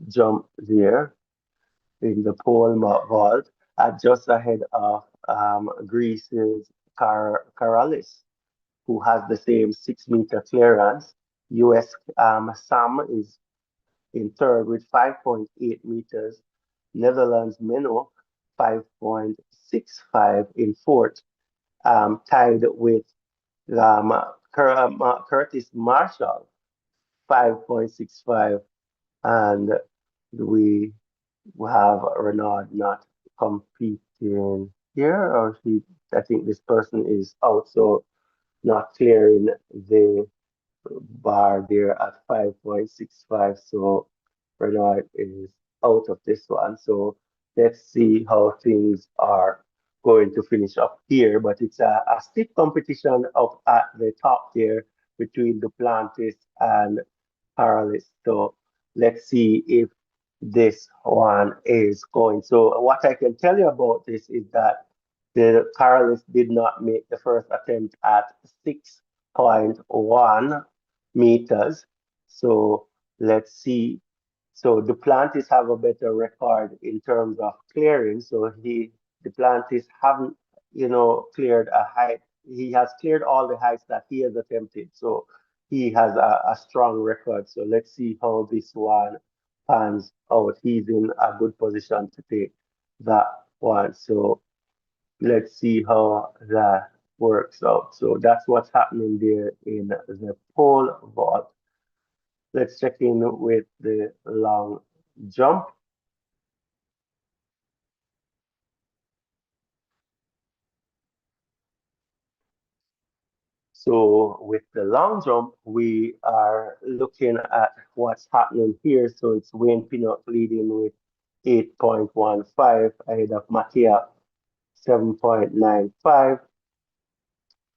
jump there in the pole vault, just ahead of Greece's Karalis, who has the same 6 meter clearance. US Sam is in third with 5.8 meters. Netherlands Menno 5.65 in fourth, tied with Curtis Marshall 5.65, and we have Renaud not competing here, or I think this person is also not clearing the bar there at 5.65. So Bernard is out of this one. So Let's see how things are going to finish up here. But it's a stiff competition up at the top there between Duplantis and Paralis. So let's see if this one is going. So what I can tell you about this is that the Paralis did not make the first attempt at 6.1 meters. So let's see. So Duplantis have a better record in terms of clearing. So Duplantis haven't, cleared a height. He has cleared all the heights that he has attempted. So he has a strong record. So let's see how this one pans out. He's in a good position to take that one. So let's see how that works out. So that's what's happening there in the pole vault. Let's check in with the long jump. So with the long jump, we are looking at what's happening here. So it's Wayne Pinnock leading with 8.15 ahead of Mattia 7.95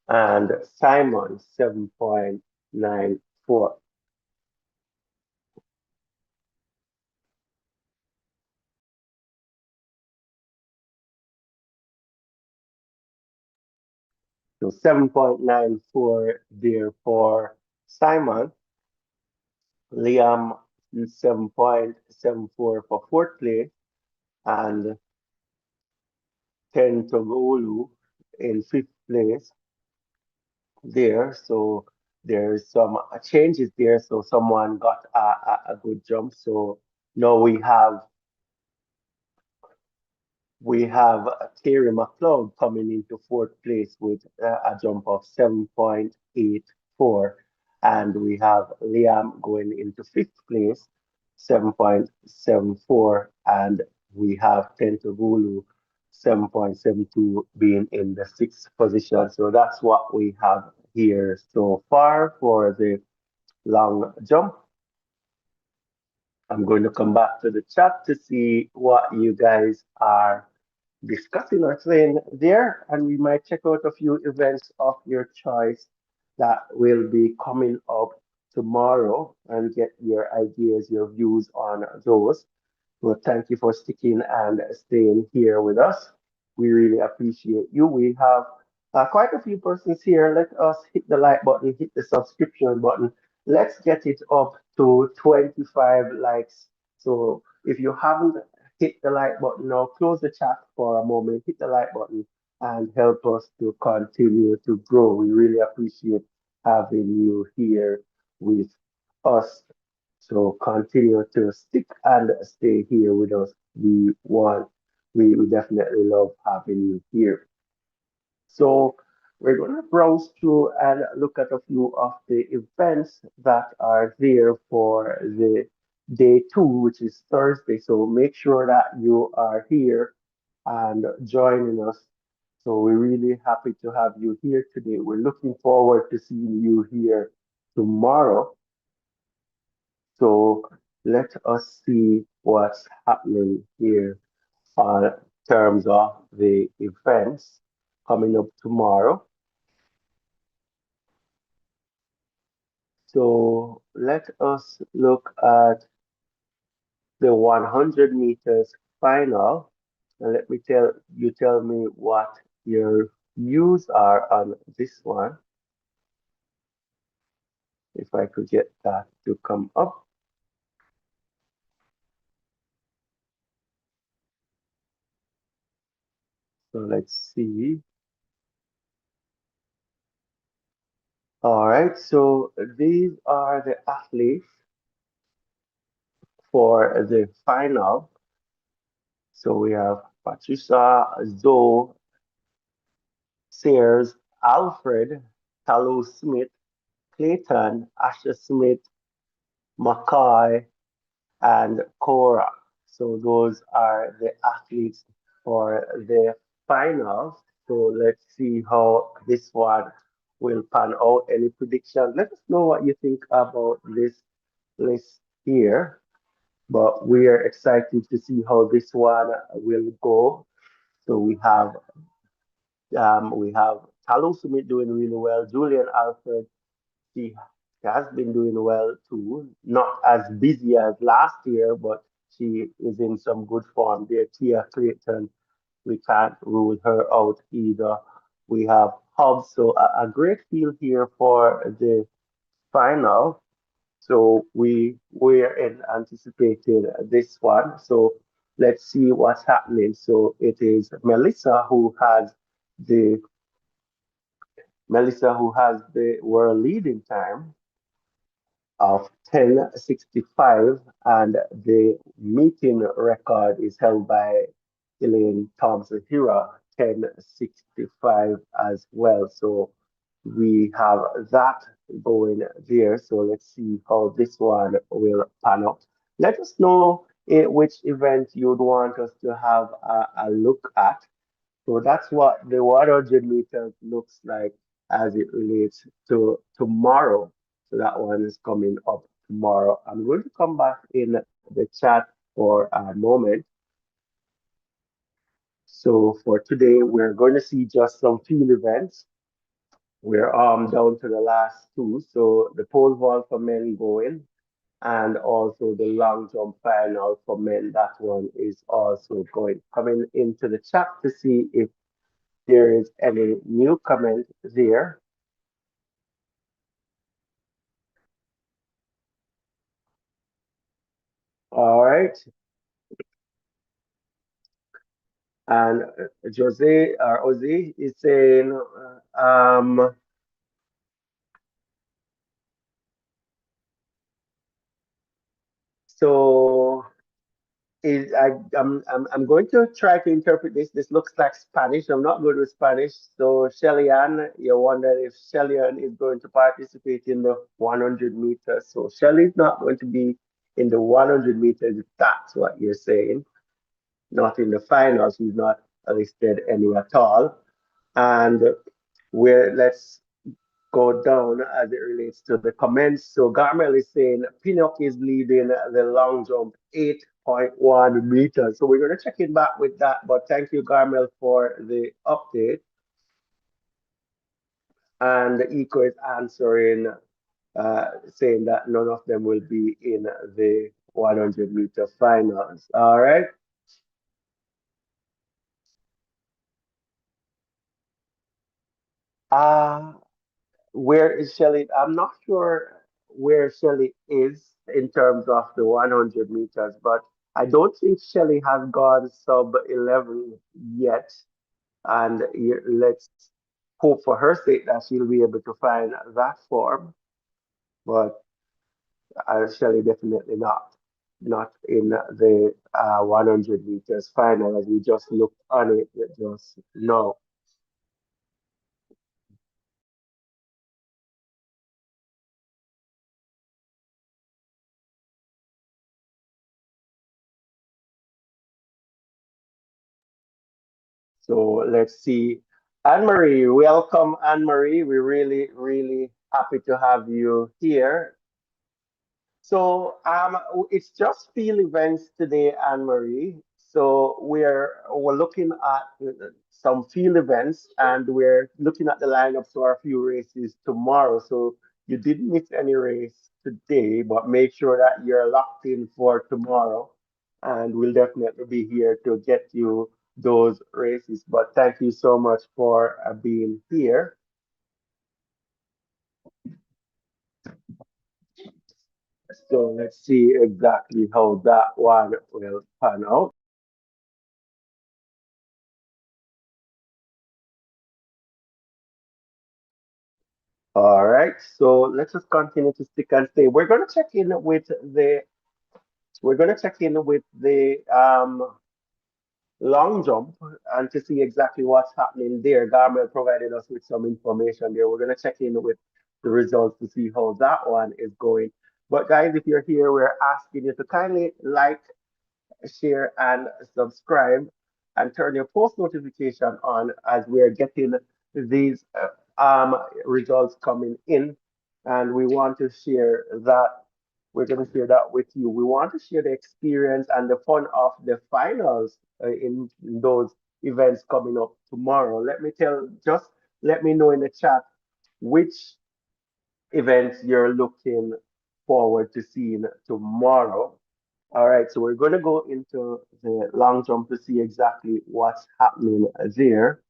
and Simon 7.94. So 7.94 there for Simon. Liam 7.74 for fourth place and Ten Togolu in fifth place there. So there's some changes there. So someone got a good jump. So now we have Terry McLeod coming into fourth place with a jump of 7.84. And we have Liam going into fifth place, 7.74. And we have Tentogulu, 7.72, being in the sixth position. So that's what we have here so far for the long jump. I'm going to come back to the chat to see what you guys are discussing or saying there, and we might check out a few events of your choice that will be coming up tomorrow and get your ideas, your views on those. Well, thank you for sticking and staying here with us. We really appreciate you. We have quite a few persons here. Let us hit the like button, hit the subscription button. Let's get it up to 25 likes. So if you haven't hit the like button now, close the chat for a moment, hit the like button, and help us to continue to grow. We really appreciate having you here with us. So continue to stick and stay here with us. We definitely love having you here. So we're going to browse through and look at a few of the events that are there for the day two, which is Thursday. So make sure that you are here and joining us. So we're really happy to have you here today. We're looking forward to seeing you here tomorrow. So let us see what's happening here on terms of the events coming up tomorrow. So let us look at the 100 meters final. And let me tell me what your views are on this one. If I could get that to come up. So let's see. All right, so these are the athletes for the final. So we have Patricia, Zoe, Sears, Alfred, Talou Smith, Clayton, Asher Smith, Mackay, and Cora. So those are the athletes for the finals. So let's see how this one will pan out. Any predictions? Let us know what you think about this list here. but we are excited to see how this one will go. So we have Talon Sumit doing really well. Julian Alfred, she has been doing well too. Not as busy as last year, but she is in some good form there. Tia Clayton, we can't rule her out either. We have Hobbs, so a great field here for the final. So we're in anticipating this one. So let's see what's happening. So it is the Melissa who has the world leading time of 10:65, and the meeting record is held by Elaine Thompson Hira 10:65 as well. So we have that going there. So let's see how this one will pan out. Let us know which event you'd want us to have a look at. So that's what the 100 meters looks like as it relates to tomorrow. So that one is coming up tomorrow. I'm going to come back in the chat for a moment. So for today, we're going to see just some field events. We're down to the last two. So the pole vault for men going, and also the long jump final for men. That one is also going. Coming into the chat to see if there is any new comment there. All right. And Jose or Ozzy is saying, so is I'm going to try to interpret this. This looks like Spanish. I'm not good with Spanish. So Shelly Ann, you wonder if Shelly Ann is going to participate in the 100 meters. So Shelly is not going to be in the 100 meters, if that's what you're saying. Not in the finals. He's not listed any at all. And where let's go down as it relates to the comments. So Garmel is saying Pinnock is leading the long jump 8.1 meters. So we're going to check in back with that. But thank you, Garmel, for the update. And Eco is answering, saying that none of them will be in the 100-meter finals. All right. Uh, where is Shelly? I'm not sure where Shelly is in terms of the 100 meters, but I don't think Shelly has gone sub 11 yet. And let's hope for her sake that she'll be able to find that form. But Shelly definitely not in the 100 meters final as we just looked on it just now. So let's see. Anne Marie, welcome, Anne Marie. We're really, really happy to have you here. So it's just field events today, Anne Marie. So we're looking at some field events, and we're looking at the lineups for a few races tomorrow. So you didn't miss any race today, but make sure that you're locked in for tomorrow, and we'll definitely be here to get you those races. But thank you so much for being here. So let's see exactly how that one will pan out. All right, so let's just continue to stick and stay. We're gonna check in with the long jump and to see exactly what's happening there. Garmel provided us with some information there. We're gonna check in with the results to see how that one is going. But guys, if you're here, we're asking you to kindly like, share, and subscribe, and turn your post notification on as we're getting these results coming in, and we want to share that. We're going to share that with you. We want to share the experience and the fun of the finals in those events coming up tomorrow. Just let me know in the chat which events you're looking forward to seeing tomorrow. All right, so we're going to go into the long jump to see exactly what's happening there.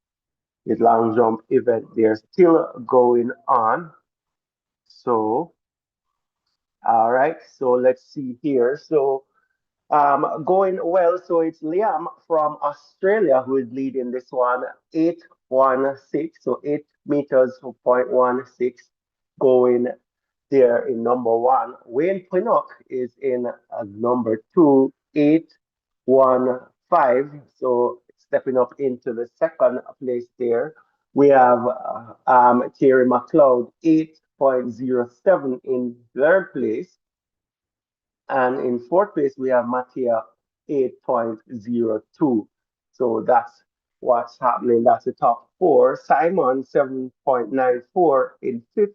The long jump event, they're still going on. So, all right, so let's see here. So, going well. So it's Liam from Australia who is leading this one, 8:16. So 8 meters, 0.16, going there in number one. Wayne Pinnock is in number two, 8:15. So stepping up into the second place there. We have Thierry McLeod, 8.07 in third place. And in fourth place, we have Mattia 8.02. So that's what's happening. That's the top four. Simon 7.94 in fifth.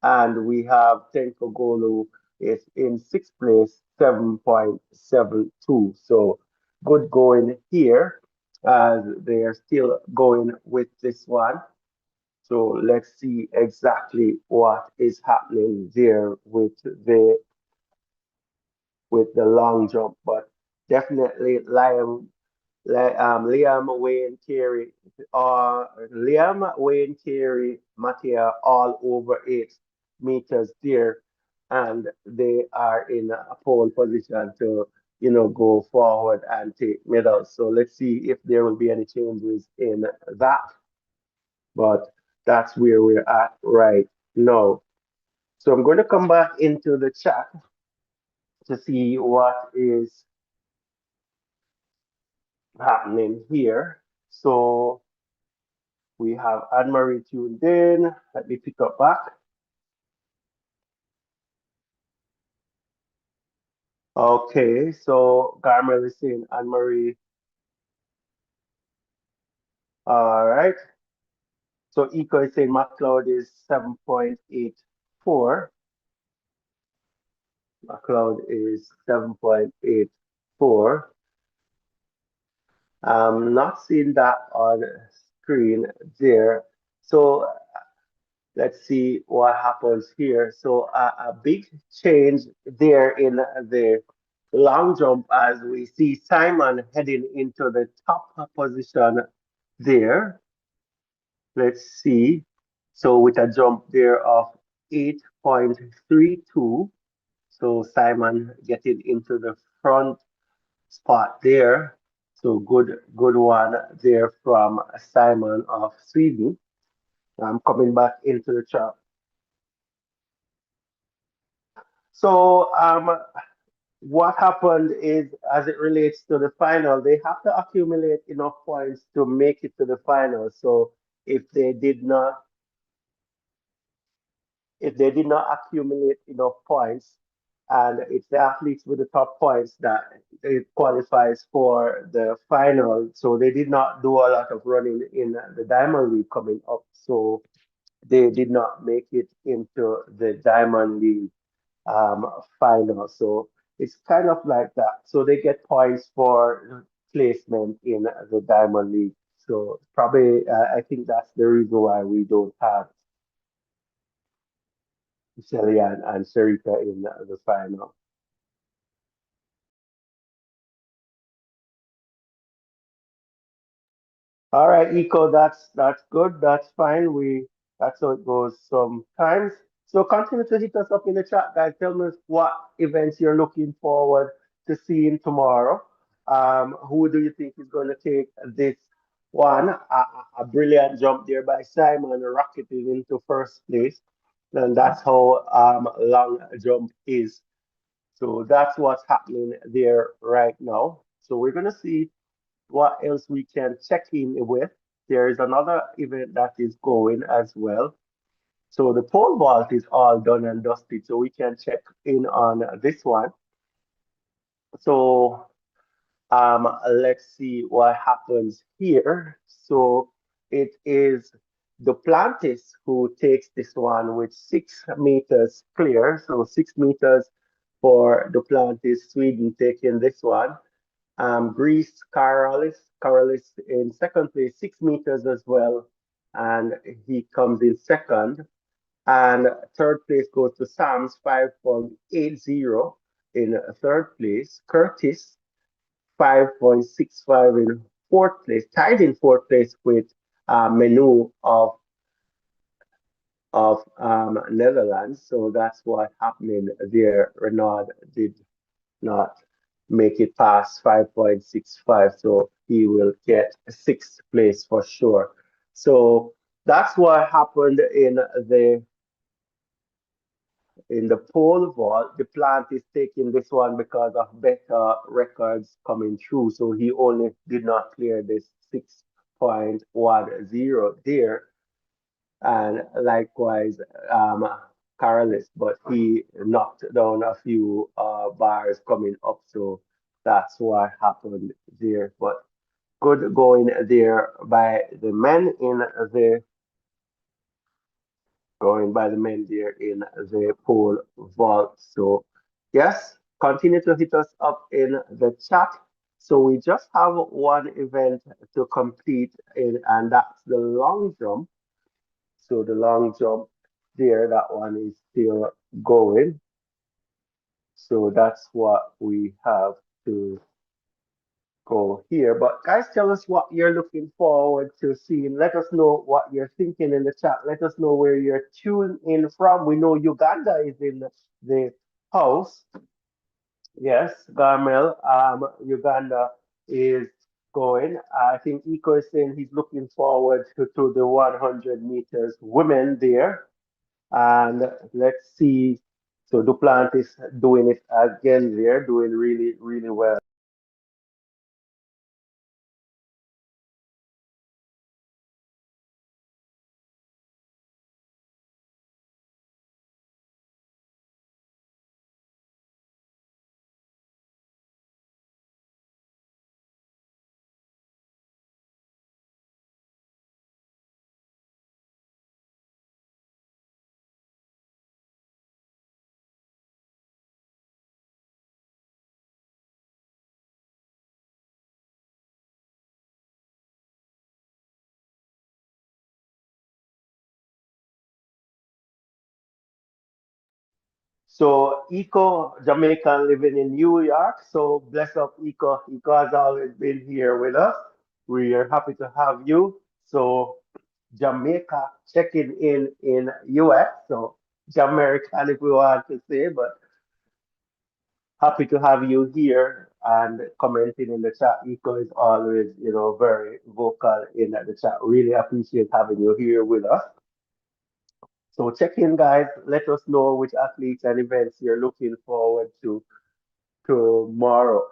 And we have Tenko Golu is in sixth place, 7.72. So good going here as they are still going with this one. So let's see exactly what is happening there with the long jump, but definitely Liam, Wayne, Carey, Liam, Wayne, Carey, Mattia, all over 8 meters there, and they are in a pole position to, go forward and take medals. So let's see if there will be any changes in that, but that's where we're at right now. So I'm going to come back into the chat to see what is happening here. So we have Anne Marie tuned in. Let me pick up back. Okay, so Garmel is saying Anne Marie. All right. So Eco is saying McLeod is 7.84. McLeod is 7.84. I'm not seeing that on screen there. So let's see what happens here. So a big change there in the long jump as we see Simon heading into the top position there. Let's see. So with a jump there of 8.32. So Simon getting into the front spot there. So good one there from Simon of Sweden. I'm coming back into the chat. So what happened is, as it relates to the final, they have to accumulate enough points to make it to the final. So if they did not, if they did not accumulate enough points, and it's the athletes with the top points that it qualifies for the final. So they did not do a lot of running in the Diamond League coming up. So they did not make it into the Diamond League final. So it's kind of like that. So they get points for placement in the Diamond League. So probably, I think that's the reason why we don't have Shelly and Sharika in the final. All right, Eco, that's good. That's fine. That's how it goes sometimes. So continue to hit us up in the chat, guys. Tell me what events you're looking forward to seeing tomorrow. Who do you think is going to take this one? A brilliant jump there by Simon, rocketing into first place, and that's how long jump is. So that's what's happening there right now. So we're gonna see what else we can check in with. There is another event that is going as well. So the pole vault is all done and dusted, so we can check in on this one. So let's see what happens here. So it is Duplantis who takes this one with 6 meters clear. So 6 meters for Duplantis, Sweden taking this one. Greece, Karalis in second place, 6 meters as well, and he comes in second. And third place goes to Sam's 5.80 in third place. Curtis 5.65 in fourth place, tied in fourth place with Menu of Netherlands. So that's what happening there. Renaud did not make it past 5.65, so he will get sixth place for sure. So that's what happened in the pole vault. The plant is taking this one because of better records coming through. So he only did not clear this 6.10 there. And likewise, Carolis, but he knocked down a few bars coming up. So that's what happened there. But good going there by the men in the going by the men there in the pole vault. So, yes, continue to hit us up in the chat. So, we just have one event to complete, and that's the long jump. So, the long jump there, that one is still going. So, that's what we have to go here. But guys, tell us what you're looking forward to seeing. Let us know what you're thinking in the chat. Let us know where you're tuned in from. We know Uganda is in the house. Yes, Garmel, Uganda is going. I think Iko is saying he's looking forward to the 100 meters women there. And let's see. So Duplantis doing it again there, doing really, really well. So Eco, Jamaican living in New York. So bless up Eco. Eco has always been here with us. We are happy to have you. So Jamaica checking in US. So Jamaican if we want to say, but happy to have you here and commenting in the chat. Eco is always, very vocal in the chat. Really appreciate having you here with us. So check in, guys. Let us know which athletes and events you're looking forward to tomorrow.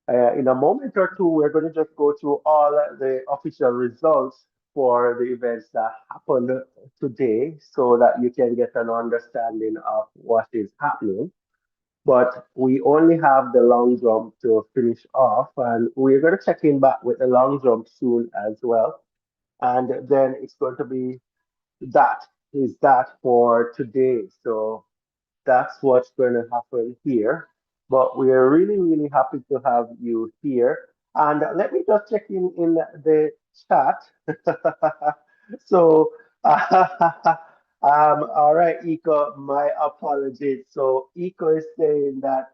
In a moment or two, we're going to just go through all the official results for the events that happened today so that you can get an understanding of what is happening. But we only have the long jump to finish off, and we're going to check in back with the long jump soon as well. And then it's going to be that is that for today. So that's what's going to happen here. But we are really, really happy to have you here. And let me just check in the chat. So, all right, Iko, my apologies. So, Iko is saying that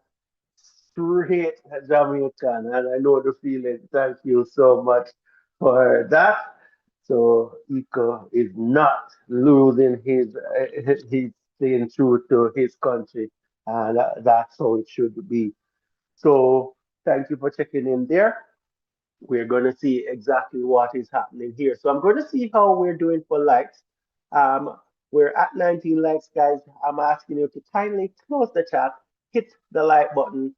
straight Jamaican, and I know the feeling. Thank you so much for that. So Iko is not losing he's staying true to his country, and that's how it should be. So thank you for checking in there. We're going to see exactly what is happening here. So I'm going to see how we're doing for likes. Um, we're at 19 likes, guys. I'm asking you to kindly close the chat, hit the like button,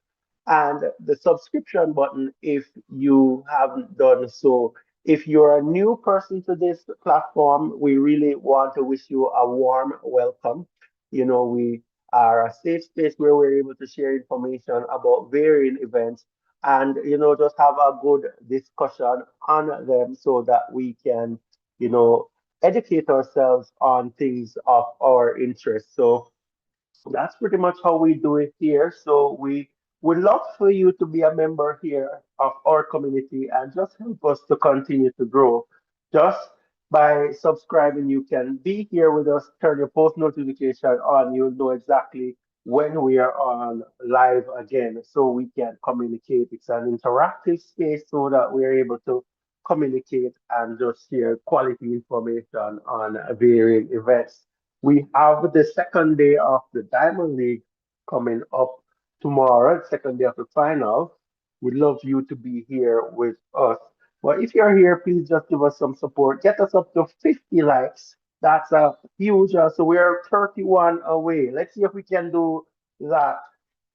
and the subscription button if you haven't done so. If you're a new person to this platform, we really want to wish you a warm welcome. We are a safe space where we're able to share information about varying events and just have a good discussion on them so that we can you know educate ourselves on things of our interest. So That's pretty much how we do it here. So we would love for you to be a member here of our community and just help us to continue to grow. Just by subscribing, you can be here with us, turn your post notification on. You'll know exactly when we are on live again so we can communicate. It's an interactive space so that we're able to communicate and just share quality information on varying events. We have the second day of the Diamond League coming up tomorrow, second day of the final. We'd love you to be here with us. But if you're here, please just give us some support. Get us up to 50 likes. That's a huge. So we're 31 away. Let's see if we can do that.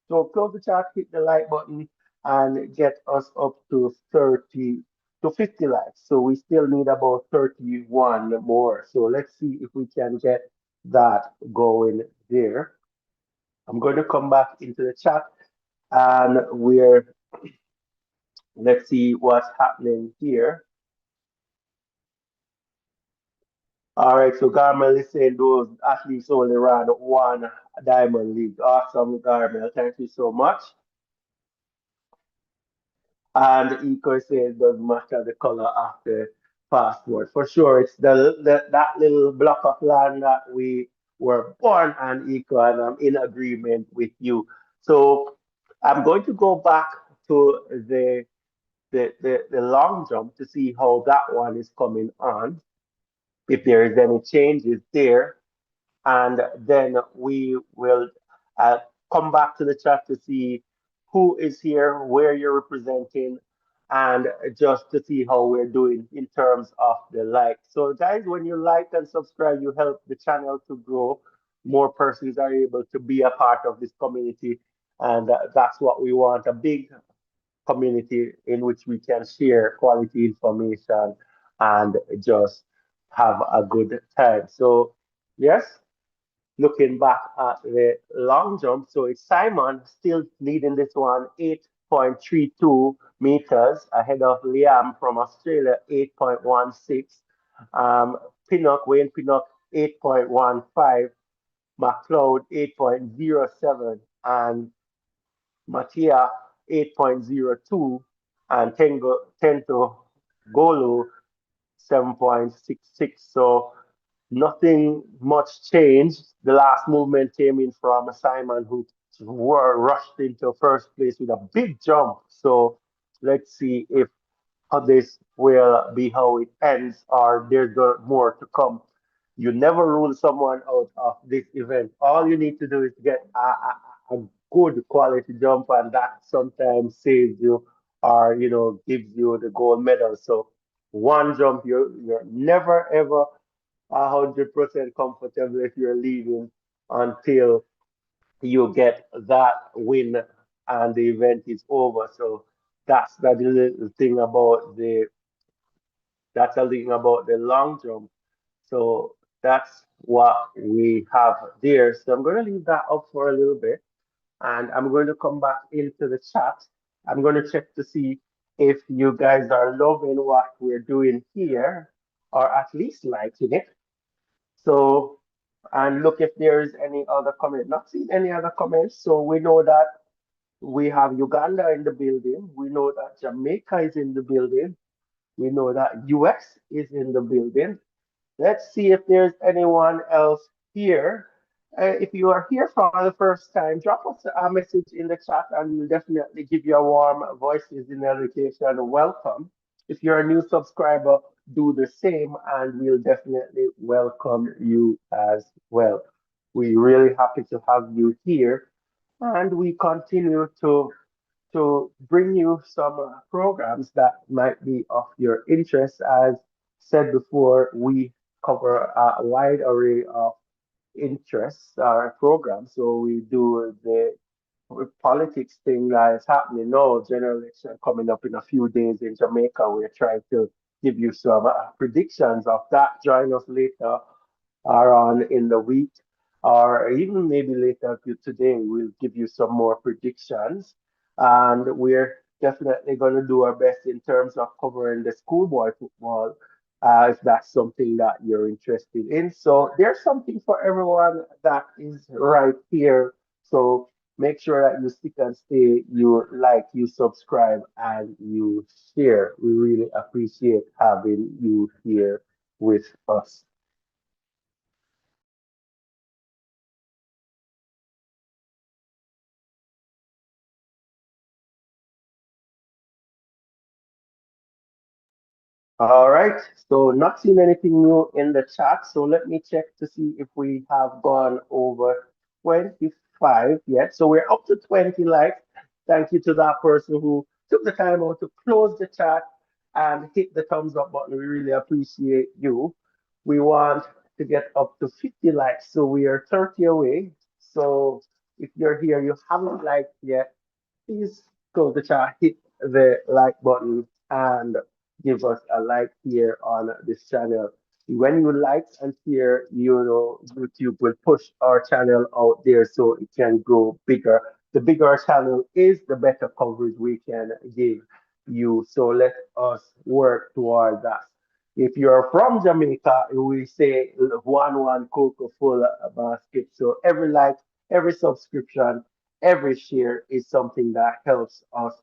So close the chat, hit the like button, and get us up to 30 to 50 likes. So we still need about 31 more. So let's see if we can get that going there. I'm going to come back into the chat and let's see what's happening here. All right, so Garmel is saying those athletes only ran one Diamond League. Awesome, Garmel. Thank you so much. And Eco says doesn't matter the color of the passport. For sure, it's the that little block of land that we were born on, Eco, and I'm in agreement with you. So I'm going to go back to the long jump to see how that one is coming on, if there is any changes there, and then we will uh, come back to the chat to see who is here, where you're representing, and just to see how we're doing in terms of the like. So, guys, when you like and subscribe, you help the channel to grow. More persons are able to be a part of this community, and that's what we want, a big community in which we can share quality information and just have a good time. So, yes, looking back at the long jump, so it's Simon still leading this one, 8.32 meters ahead of Liam from Australia, 8.16. Wayne Pinnock, 8.15. McLeod, 8.07. And Matia, 8.02. And Tento Golu, 7.66. So nothing much changed. The last movement came in from Simon, who were rushed into first place with a big jump. So let's see if this will be how it ends or there's more to come. You never rule someone out of this event. All you need to do is get a good quality jump, and that sometimes saves you or gives you the gold medal. So one jump, you're never ever 100% comfortable if you're leaving until you get that win and the event is over. So that's the little thing about the long jump. So that's what we have there. So I'm going to leave that up for a little bit and I'm going to come back into the chat. I'm going to check to see if you guys are loving what we're doing here or at least liking it. So, and look if there is any other comment. Not seen any other comments. So we know that we have Uganda in the building. We know that Jamaica is in the building. We know that US is in the building. Let's see if there's anyone else here. If you are here for the first time, drop us a message in the chat and we'll definitely give you a warm voices in education welcome. If you're a new subscriber, do the same and we'll definitely welcome you as well. We're really happy to have you here and we continue to bring you some programs that might be of your interest. As said before, we cover a wide array of interests programs. So we do the politics thing that is happening now, general election coming up in a few days in Jamaica. We're trying to give you some predictions of that. Join us later or on in the week, or even maybe later today, we'll give you some more predictions. And we're definitely going to do our best in terms of covering the schoolboy football. if that's something that you're interested in. So there's something for everyone that is right here. So make sure that you stick and stay, you like, you subscribe, and you share. We really appreciate having you here with us. All right, so not seeing anything new in the chat, so let me check to see if we have gone over 25 yet. So we're up to 20 likes. Thank you to that person who took the time out to close the chat and hit the thumbs up button. We really appreciate you. We want to get up to 50 likes, so we are 30 away. So if you're here, you haven't liked yet, please go to the chat, hit the like button, and give us a like here on this channel. When you like and share, you know, YouTube will push our channel out there so it can grow bigger. The bigger our channel is, the better coverage we can give you. So let us work toward that. If you're from Jamaica, we say one cocoa full basket. So every like, every subscription, every share is something that helps us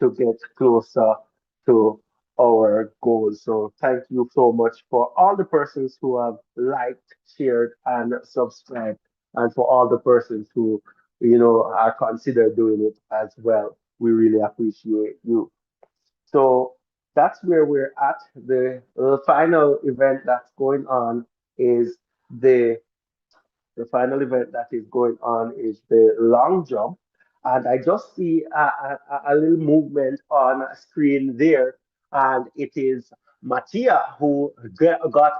to get closer to our goals. So thank you so much for all the persons who have liked, shared, and subscribed, and for all the persons who, you know, are consider doing it as well. We really appreciate you. So that's where we're at. The final event that's going on is the final event that is going on is the long jump. And I just see a little movement on a screen there. And it is Mattia who got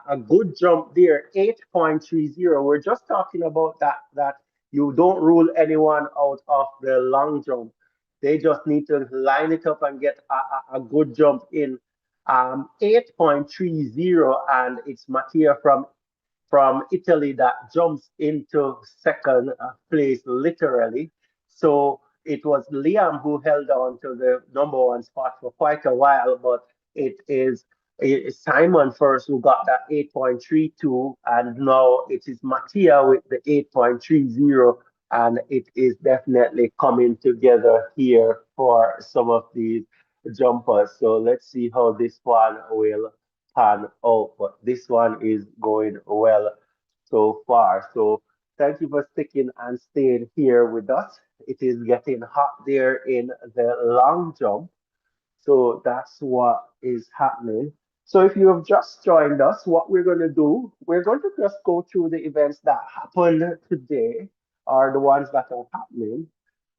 a good jump there, 8.30. We're just talking about that you don't rule anyone out of the long jump. They just need to line it up and get a good jump in. 8.30, and it's Mattia from Italy that jumps into second place literally. So it was Liam who held on to the number one spot for quite a while, but it is Simon first who got that 8.32, and now it is Mattia with the 8.30, and it is definitely coming together here for some of these jumpers. So let's see how this one will pan out, but this one is going well so far. So thank you for sticking and staying here with us. It is getting hot there in the long jump. So that's what is happening. So if you have just joined us, what we're going to do, we're going to just go through the events that happened today, or the ones that are happening,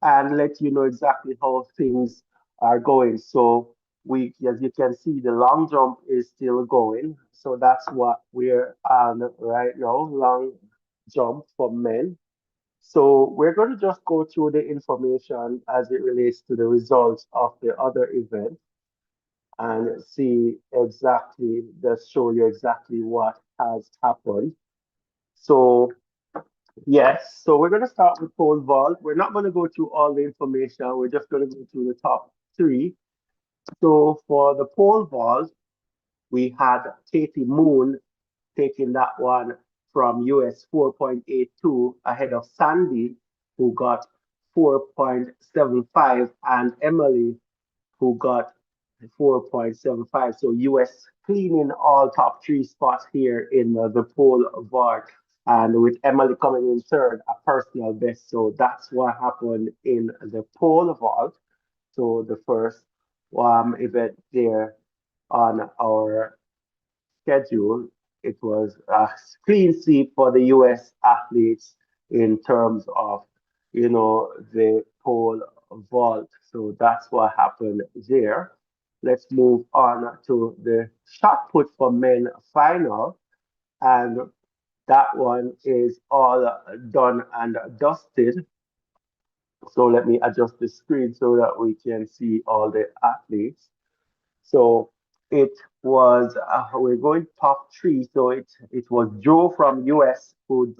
and let you know exactly how things are going. So as you can see, the long jump is still going. So that's what we're on right now, long jump for men. So we're going to just go through the information as it relates to the results of the other event and see exactly, just show you exactly what has happened. So, yes, so we're going to start with pole vault. We're not going to go through all the information, we're just going to go through the top three. So, for the pole vault, we had Katie Moon taking that one from US 4.82 ahead of Sandy, who got 4.75, and Emily, who got 4.75. So US cleaning all top three spots here in the pole vault. And with Emily coming in third, a personal best. So that's what happened in the pole vault. So the first event there on our schedule. It was a clean sweep for the U.S. athletes in terms of, you know, the pole vault. So that's what happened there. Let's move on to the shot put for men final. And that one is all done and dusted. So let me adjust the screen so that we can see all the athletes. So it was we're going top three. So it was Joe from US who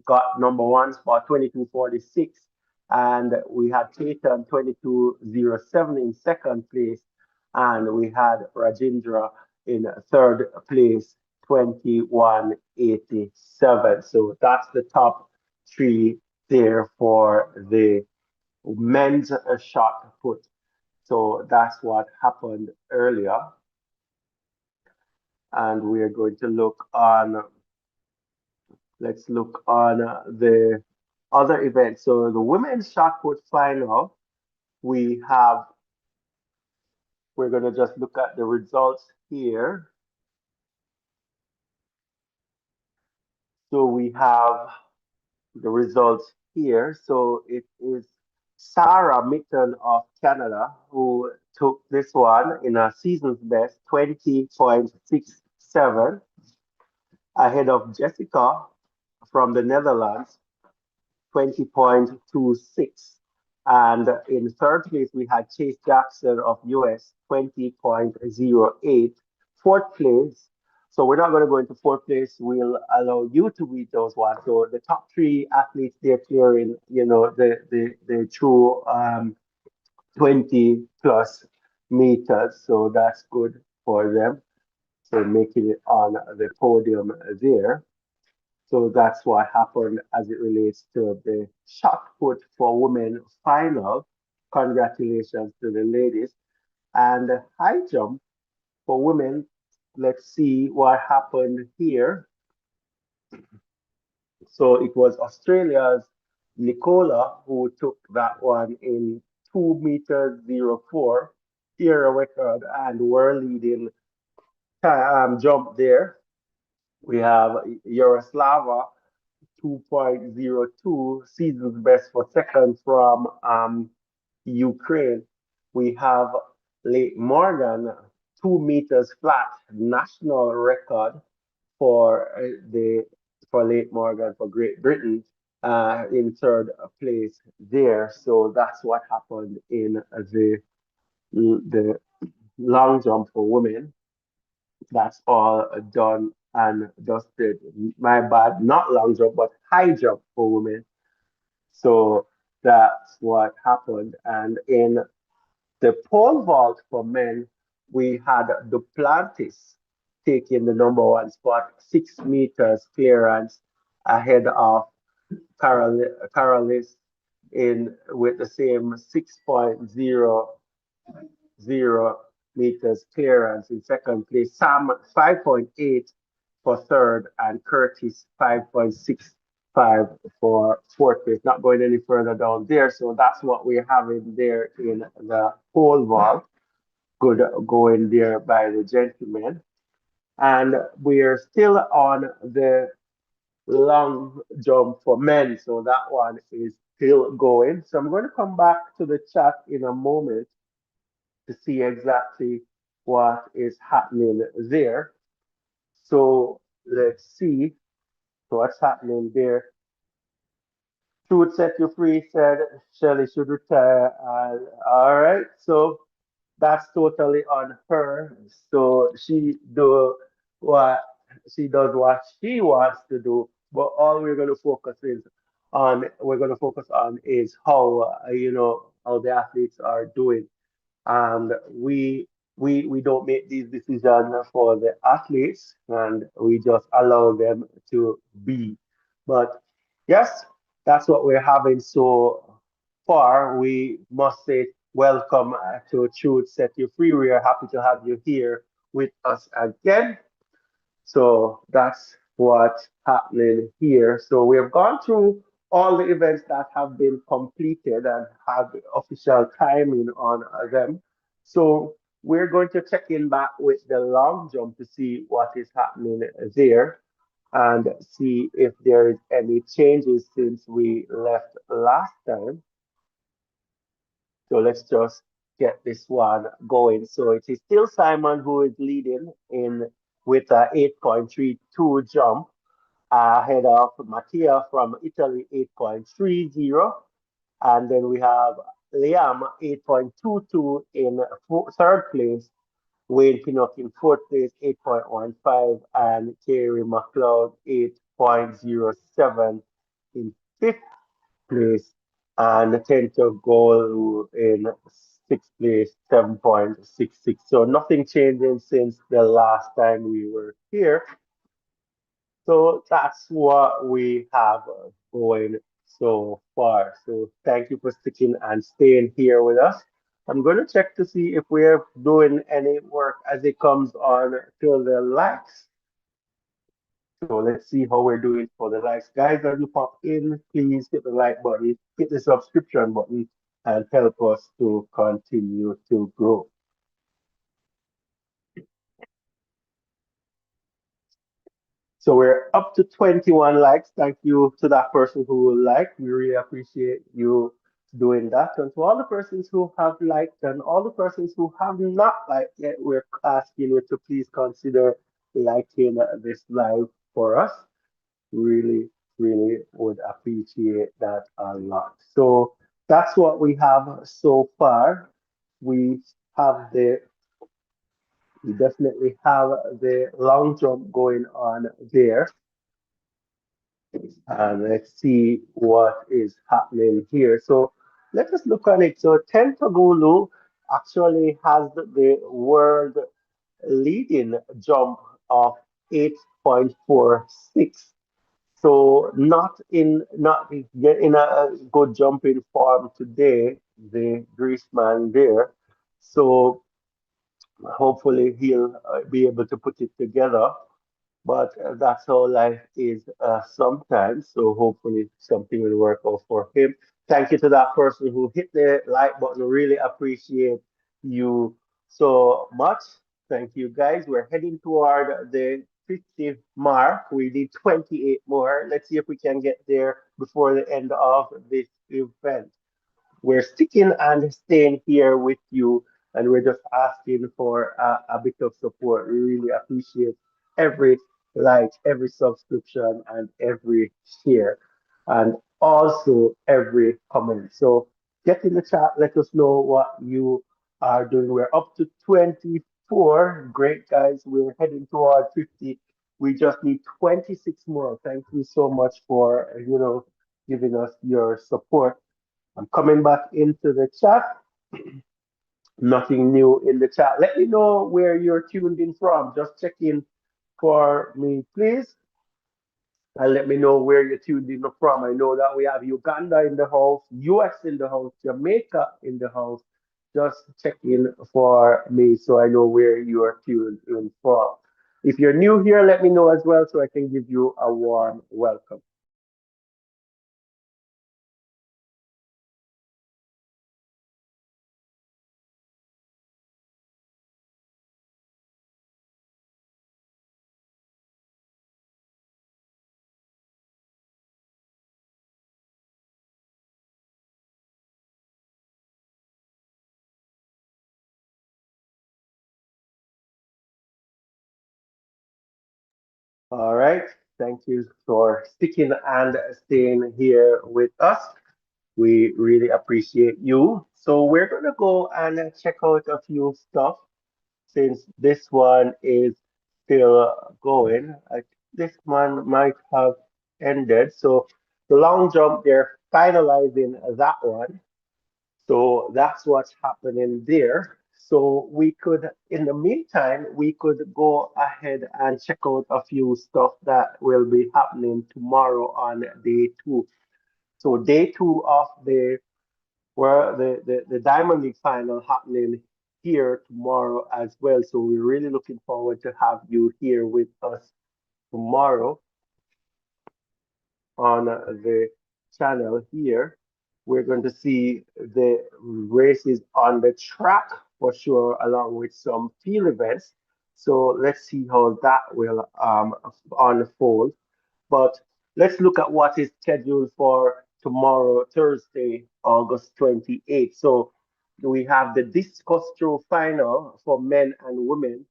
got number one spot 22.46, and we had Keaton 22.07 in second place, and we had Rajendra in third place, 2187. So that's the top three there for the men's shot put. So that's what happened earlier. And we're going to look on, let's look on the other events. So the women's shot put final, we have, we're going to just look at the results here. So we have the results here. So it is Sarah Mitten of Canada who took this one in a season's best 20.67 ahead of Jessica from the Netherlands 20.26. And in third place, we had Chase Jackson of US 20.08. Fourth place, so we're not going to go into fourth place. We'll allow you to read those ones. So the top three athletes, they're clearing, the true 20 plus meters. So that's good for them. So making it on the podium there. So that's what happened as it relates to the shot put for women final. Congratulations to the ladies. And the high jump for women, let's see what happened here. So it was Australia's Nicola who took that one in 2 meters 04, era record, and we're leading jump there. We have Yaroslava 2.02, season's best for second from Ukraine. We have Lake Morgan, 2 meters flat, national record for the for Lake Morgan for Great Britain in third place there. So that's what happened in the long jump for women. That's all done and dusted. My bad, not long jump, but high jump for women. So that's what happened. And in the pole vault for men, we had Duplantis taking the number one spot, 6 meters clearance ahead of Carolis in with the same 6.00 meters clearance in second place. Sam 5.8 for third, and Curtis 5.65 for fourth place. Not going any further down there. So that's what we're having there in the pole vault. Good going there by the gentlemen. And we're still on the long jump for men. So that one is still going. So I'm going to come back to the chat in a moment to see exactly what is happening there. So let's see what's happening there. Truth set you free said Shelly should retire. All right, so that's totally on her. So what she does what she wants to do. But all we're going to focus on is how how the athletes are doing, and we don't make these decisions for the athletes, and we just allow them to be. But yes, that's what we're having so far. We must say welcome to Truth Set You Free. We are happy to have you here with us again. So that's what's happening here. So we have gone through all the events that have been completed and have official timing on them. So we're going to check in back with the long jump to see what is happening there and see if there is any changes since we left last time. So let's just get this one going. So it is still Simon who is leading in with a 8.32 jump ahead of Mattia from Italy 8.30. And then we have Liam 8.22 in third place, Wayne Pinnock in fourth place 8.15, and Kerry McLeod 8.07 in fifth place, and Tento Goal in sixth place, 7.66. So nothing changing since the last time we were here. So that's what we have going so far. So thank you for sticking and staying here with us. I'm going to check to see if we're doing any work as it comes on to the likes. So let's see how we're doing for the likes. Guys, as you pop in, please hit the like button, hit the subscription button, and help us to continue to grow. So we're up to 21 likes. Thank you to that person who liked. We really appreciate you doing that. And to all the persons who have liked and all the persons who have not liked yet, we're asking you to please consider liking this live for us. Really, really would appreciate that a lot. So that's what we have so far. We have the we definitely have the long jump going on there. And let's see what is happening here. So let us look on it. So Tentagulu actually has the world leading jump of 8.46. So not in a good jumping form today, the Greece man there. So hopefully he'll be able to put it together, but that's how life is sometimes. So hopefully something will work out for him. Thank you to that person who hit the like button. Really appreciate you so much. Thank you, guys. We're heading toward the 50 mark. We need 28 more. Let's see if we can get there before the end of this event. We're sticking and staying here with you, and we're just asking for a bit of support. We really appreciate every like, every subscription, and every share, and also every comment. So get in the chat, let us know what you are doing. We're up to 24. Great, guys. We're heading toward 50. We just need 26 more. Thank you so much for, giving us your support. I'm coming back into the chat. Nothing new in the chat. Let me know where you're tuned in from. Just check in for me, please. And let me know where you're tuned in from. I know that we have Uganda in the house, US in the house, Jamaica in the house. Just check in for me so I know where you are tuned in from. If you're new here, let me know as well so I can give you a warm welcome. All right. Thank you for sticking and staying here with us. We really appreciate you. So we're gonna go and check out a few stuff since this one is still going. This one might have ended. So the long jump, they're finalizing that one. So that's what's happening there. So we could, in the meantime, we could go ahead and check out a few stuff that will be happening tomorrow on day two. So day two of the Diamond League final happening here tomorrow as well. So we're really looking forward to have you here with us tomorrow on the channel here. We're going to see the races on the track for sure, along with some field events. So let's see how that will unfold. But let's look at what is scheduled for tomorrow, Thursday, August 28th. So we have the discus throw final for men and women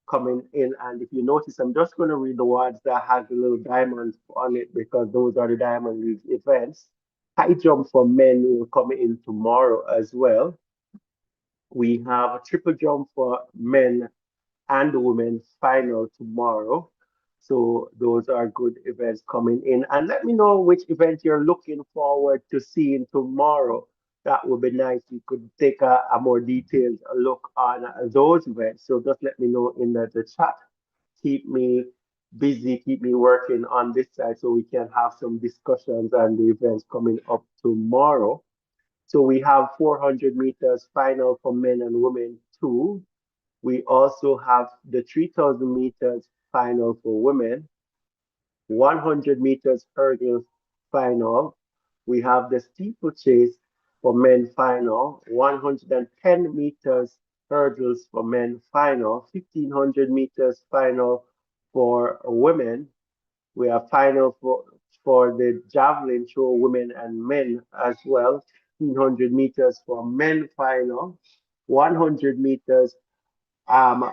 coming in. And if you notice, I'm just going to read the words that has the little diamonds on it because those are the Diamond League events. High jump for men will come in tomorrow as well. We have a triple jump for men and the women's final tomorrow. So those are good events coming in. And let me know which event you're looking forward to seeing tomorrow. that would be nice. We could take a more detailed look on those events. So just let me know in the chat. Keep me busy, keep me working on this side so we can have some discussions on the events coming up tomorrow. So we have 400 meters final for men and women too. We also have the 3,000 meters final for women, 100 meters hurdles final. We have the steeplechase for men final, 110 meters hurdles for men final, 1500 meters final for women. We have final for the javelin throw women and men as well. 1500 meters for men final, 100 meters um,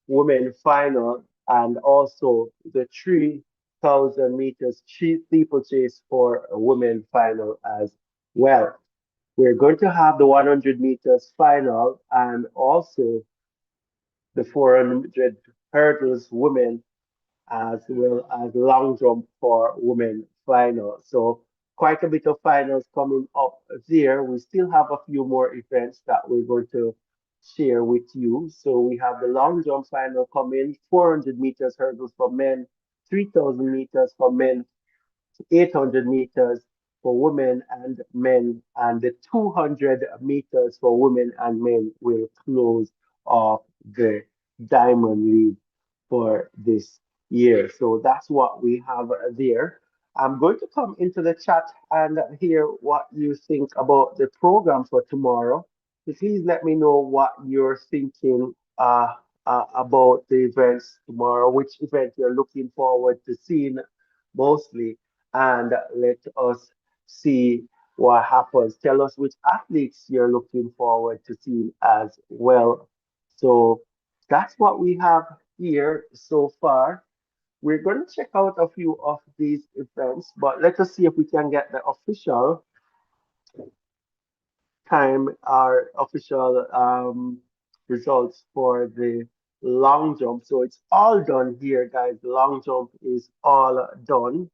women final, and also the 3,000 meters steeplechase for a women final as well. We're going to have the 100 meters final and also the 400 hurdles women as well as long jump for women final. So quite a bit of finals coming up there. We still have a few more events that we're going to share with you. So we have the long jump final coming, 400 meters hurdles for men, 3,000 meters for men, 800 meters for women and men, and the 200 meters for women and men will close off the Diamond League for this year. So that's what we have there. I'm going to come into the chat and hear what you think about the program for tomorrow. So please let me know what you're thinking about the events tomorrow, which event you're looking forward to seeing mostly, and let us see what happens. Tell us which athletes you're looking forward to seeing as well. So that's what we have here so far. We're going to check out a few of these events, but let us see if we can get the official time, our official results for the long jump. So it's all done here, guys. The long jump is all done.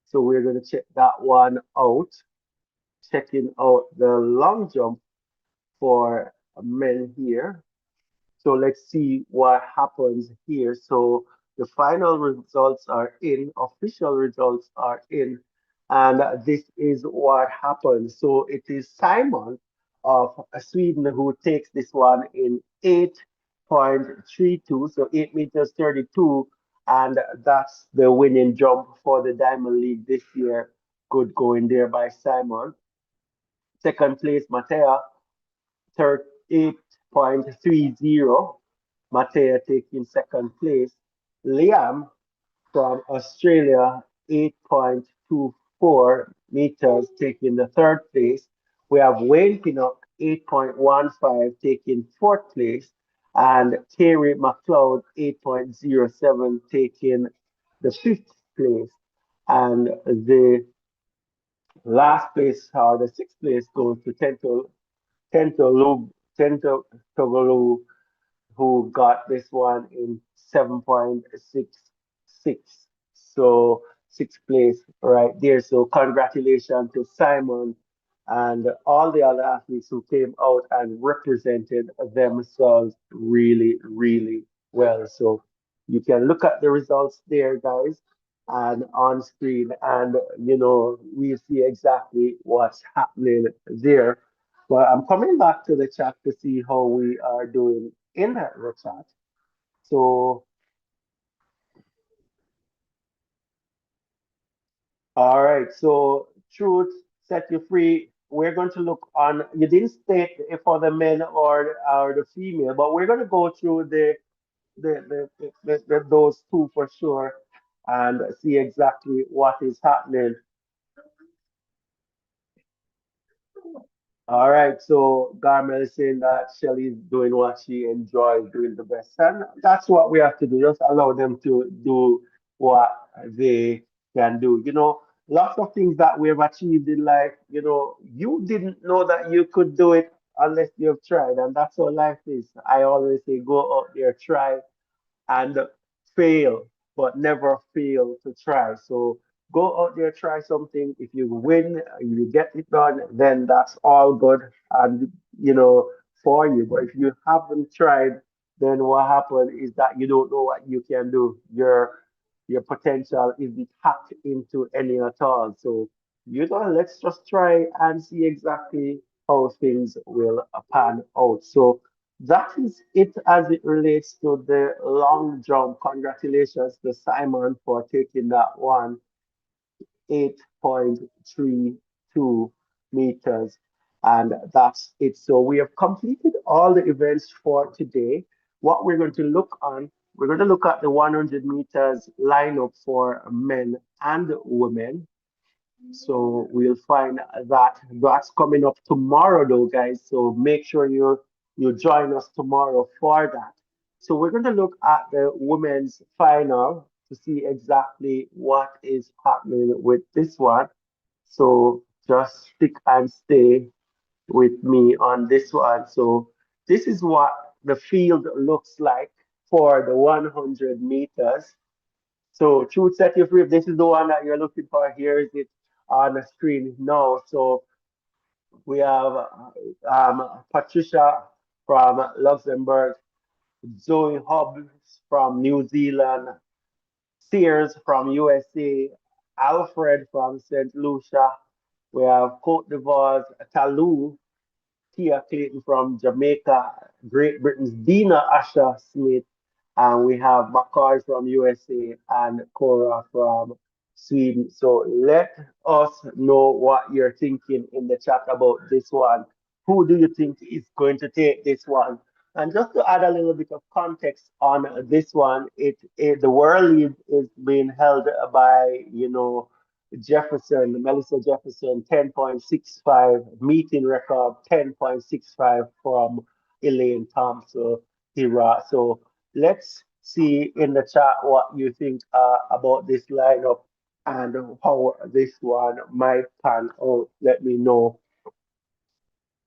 So we're going to check that one out. Checking out the long jump for men here. So let's see what happens here. So the final results are in, official results are in, and this is what happens. So it is Simon of Sweden who takes this one in 8.32, so 8 meters 32, and that's the winning jump for the Diamond League this year. Good going there by Simon. Second place, Matea 8.30. Matea taking second place. Liam from Australia, 8.24 meters, taking the third place. We have Wayne Pinnock, 8.15, taking fourth place. And Terry McLeod, 8.07, taking the fifth place. And the last place, or the sixth place, goes to Tento Tento Togolu, who got this one in 7.66. So sixth place right there. So congratulations to Simon and all the other athletes who came out and represented themselves really, really well. So you can look at the results there, guys, and on screen, and we see exactly what's happening there. But I'm coming back to the chat to see how we are doing in the chat. So, all right. So, truth set you free. We're going to look on. You didn't state if for the men or the female, but we're going to go through those two for sure and see exactly what is happening. All right, so Garmel is saying that Shelly's doing what she enjoys doing the best. And that's what we have to do. Just allow them to do what they can do. Lots of things that we've achieved in life, you didn't know that you could do it unless you've tried. And that's how life is. I always say go out there, try and fail, but never fail to try. So Go out there, try something. If you win, you get it done, then that's all good and for you. But if you haven't tried, then what happens is that you don't know what you can do. Your potential isn't tapped into any at all. So let's just try and see exactly how things will pan out. So that is it as it relates to the long jump. Congratulations to Simon for taking that one. 8.32 meters. And that's it. So we have completed all the events for today. What we're going to look at the 100 meters lineup for men and women. So we'll find that that's coming up tomorrow, though, guys. So make sure you join us tomorrow for that. So we're going to look at the women's final to see exactly what is happening with this one. So just stick and stay with me on this one. So this is what the field looks like for the 100 meters. So truth set you free. If this is the one that you're looking for, here is it on the screen now. So we have Patricia from Luxembourg, Zoe Hobbs from New Zealand, Sears from USA, Alfred from St. Lucia. We have Cote d'Ivoire's Talou, Tia Clayton from Jamaica, Great Britain's Dina Asher Smith, and we have McCoy from USA and Cora from Sweden. So let us know what you're thinking in the chat about this one. Who do you think is going to take this one? And just to add a little bit of context on this one, the world lead is being held by Melissa Jefferson, 10.65 meeting record, 10.65 from Elaine Thompson Hira. So let's see in the chat what you think about this lineup and how this one might pan out. Let me know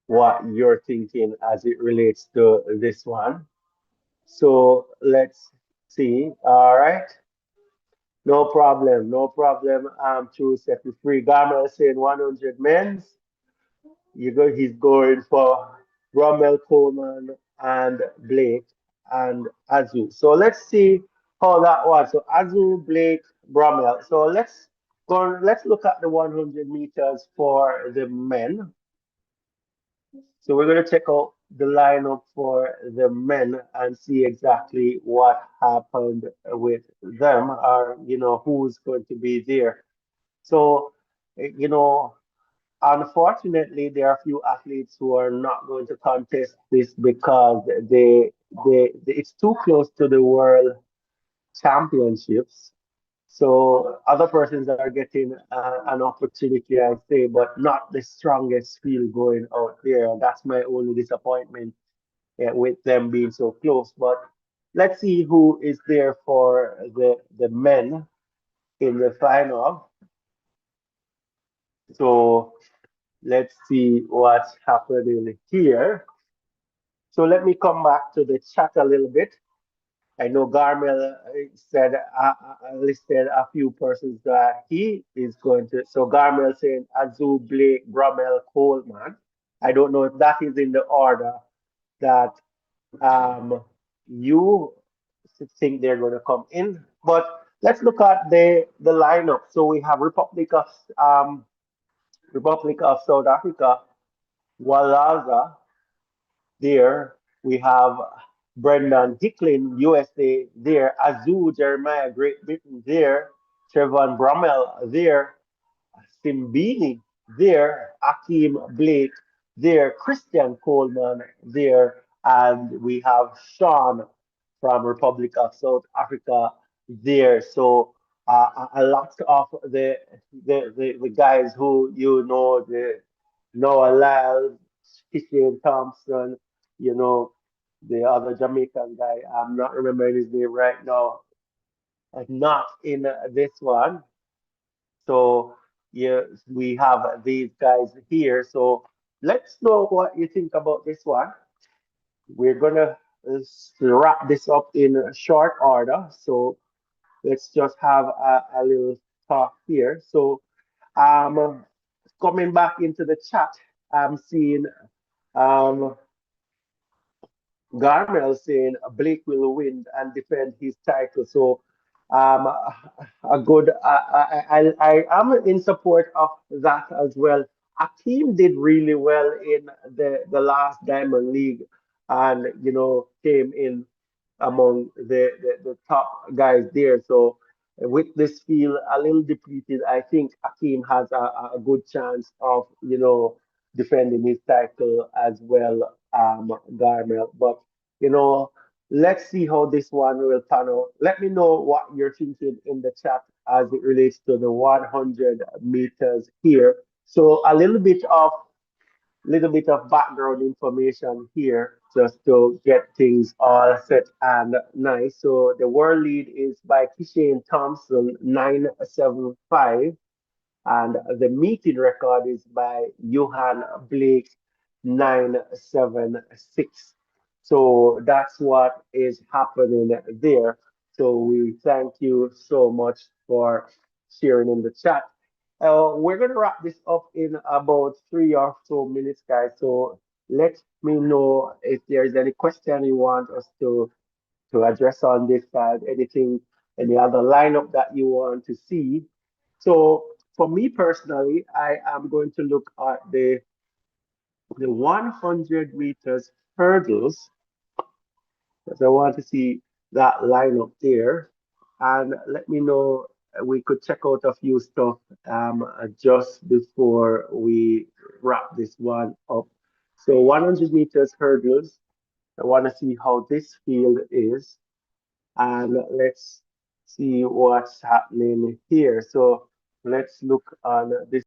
what you're thinking as it relates to this one. So let's see. All right. No problem, no problem. To set you free. Gamma is saying 100 men's. He's going for Rommel Coleman and Blake and Azu. So let's see how that was. So Azu, Blake, Rommel. So let's look at the 100 meters for the men. So we're going to check out the lineup for the men and see exactly what happened with them, or who's going to be there. So, you know, unfortunately, there are a few athletes who are not going to contest this because it's too close to the world championships. So other persons are getting an opportunity, I say, but not the strongest field going out there. That's my only disappointment with them being so close. But let's see who is there for the men in the final. So let's see what's happening here. So let me come back to the chat a little bit. I know Garmel said listed a few persons that he is going to. So Garmel saying Azu, Blake, Bromel, Coleman. I don't know if that is in the order that um, you think they're going to come in. But let's look at the lineup. So we have Republic of South Africa, Walaza, there. We have Brendan Hicklin, USA, there. Azu Jeremiah, Great Britain, there. Trevon Brummel, there. Simbini, there. Akeem Blake, there. Christian Coleman, there. And we have Sean from Republic of South Africa there. So a lot of the guys who the Noah Lyles, Kishan Thompson, you know, the other Jamaican guy. I'm not remembering his name right now. Not in this one. So yeah, we have these guys here. So let's know what you think about this one. We're gonna wrap this up in short order. So let's just have a little talk here. So um, coming back into the chat, I'm seeing um, Garmel saying Blake will win and defend his title. So, um, a good. I am in support of that as well. Akeem did really well in the last Diamond League, and came in among the top guys there. So with this field a little depleted, I think Akeem has a good chance of defending his title as well, Garmel. But you know, let's see how this one will pan out. Let me know what you're thinking in the chat as it relates to the 100 meters here. So a little bit of background information here just to get things all set and nice. So the world lead is by Kishane Thompson, 975, and the meeting record is by Johan Blake 976. So that's what is happening there. So we thank you so much for sharing in the chat. We're going to wrap this up in about 3 or so minutes, guys. So let me know if there's any question you want us to address on this side, anything, any other lineup that you want to see. So for me personally, I am going to look at the 100 meters hurdles because I want to see that lineup there. And let me know, we could check out a few stuff just before we wrap this one up. So 100 meters hurdles, I want to see how this field is. And let's see what's happening here. So let's look on this.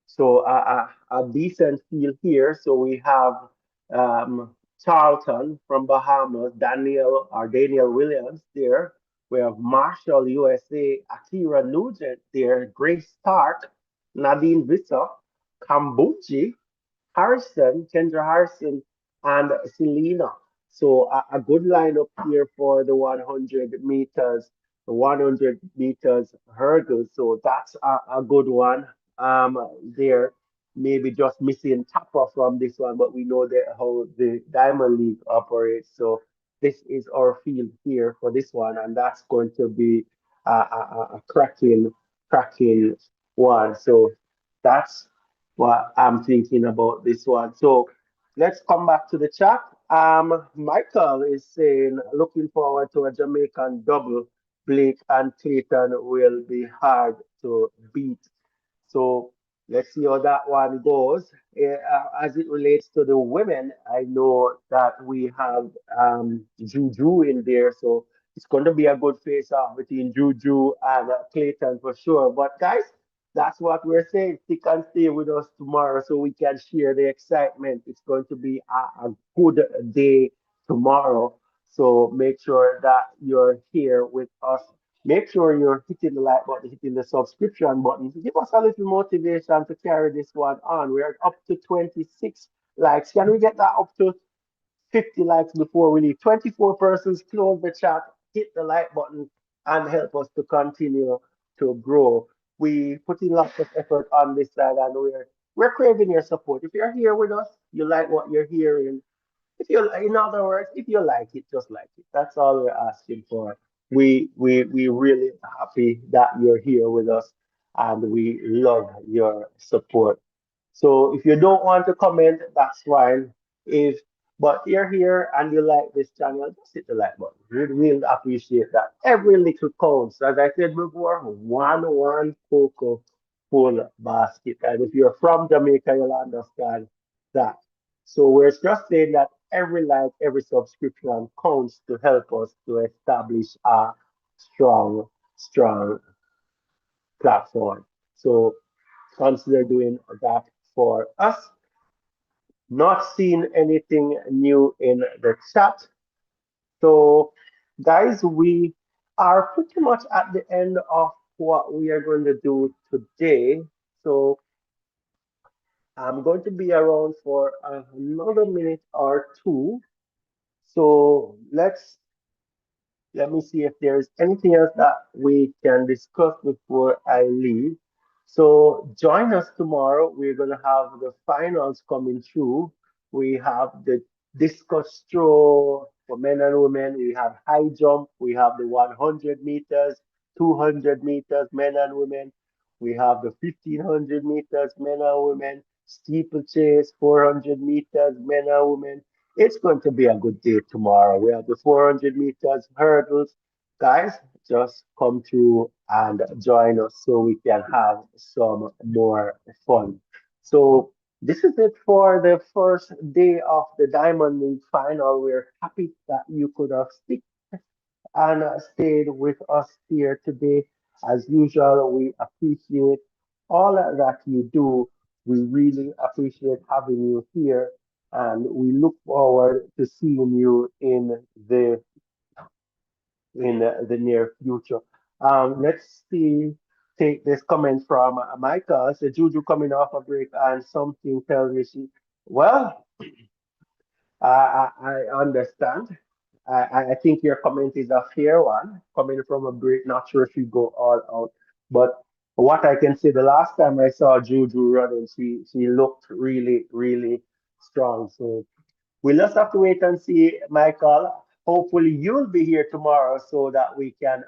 So a decent field here. So we have Charlton from Bahamas, Daniel Williams there. We have Marshall USA, Akira Nugent there, Grace Stark, Nadine Visser, Kambuchi, Harrison, Kendra Harrison, and Selena. So a good lineup here for the 100 meters, the 100 meters hurdle. So that's a good one there. Maybe just missing Tapa from this one, but we know that how the Diamond League operates. So this is our field here for this one, and that's going to be a cracking one. So that's what I'm thinking about this one. So let's come back to the chat. Michael is saying, looking forward to a Jamaican double. Blake and Clayton will be hard to beat. So let's see how that one goes. As it relates to the women, I know that we have Juju in there, so it's going to be a good face-off between Juju and Clayton for sure. But guys, that's what we're saying. Stick and stay with us tomorrow so we can share the excitement. It's going to be a good day tomorrow. So make sure that you're here with us. Make sure you're hitting the like button, hitting the subscription button to give us a little motivation to carry this one on. We're up to 26 likes. Can we get that up to 50 likes before we leave? 24 persons, close the chat, hit the like button, and help us to continue to grow. We put in lots of effort on this side, and we're craving your support. If you're here with us, you like what you're hearing, in other words, if you like it, just like it. That's all we're asking for. We really happy that you're here with us, and we love your support. So if you don't want to comment, that's fine. If but you're here and you like this channel, just hit the like button. We'd really appreciate that. Every little counts. As I said before, one cocoa full basket. And if you're from Jamaica, you'll understand that. So we're just saying that every like, every subscription counts to help us to establish a strong platform. So consider doing that for us. Not seeing anything new in the chat. So, guys, we are pretty much at the end of what we are going to do today. So, I'm going to be around for another minute or two. So Let me see if there's anything else that we can discuss before I leave. So join us tomorrow. We're going to have the finals coming through. We have the discus throw for men and women. We have high jump. We have the 100 meters, 200 meters, men and women. We have the 1500 meters, men and women, steeplechase, 400 meters, men and women. It's going to be a good day tomorrow. We have the 400 meters hurdles. Guys, just come through and join us so we can have some more fun. So, this is it for the first day of the Diamond League final. We're happy that you could have stick and stayed with us here today. As usual, we appreciate all that you do. We really appreciate having you here, and we look forward to seeing you in the near future. Let's see. Take this comment from Michael. So Juju coming off a break, and something tells me she. Well, I understand. I think your comment is a fair one, coming from a break. Not sure if you go all out, but what I can say, the last time I saw Juju running, she looked really, really strong. So we'll just have to wait and see, Michael. Hopefully, you'll be here tomorrow so that we can,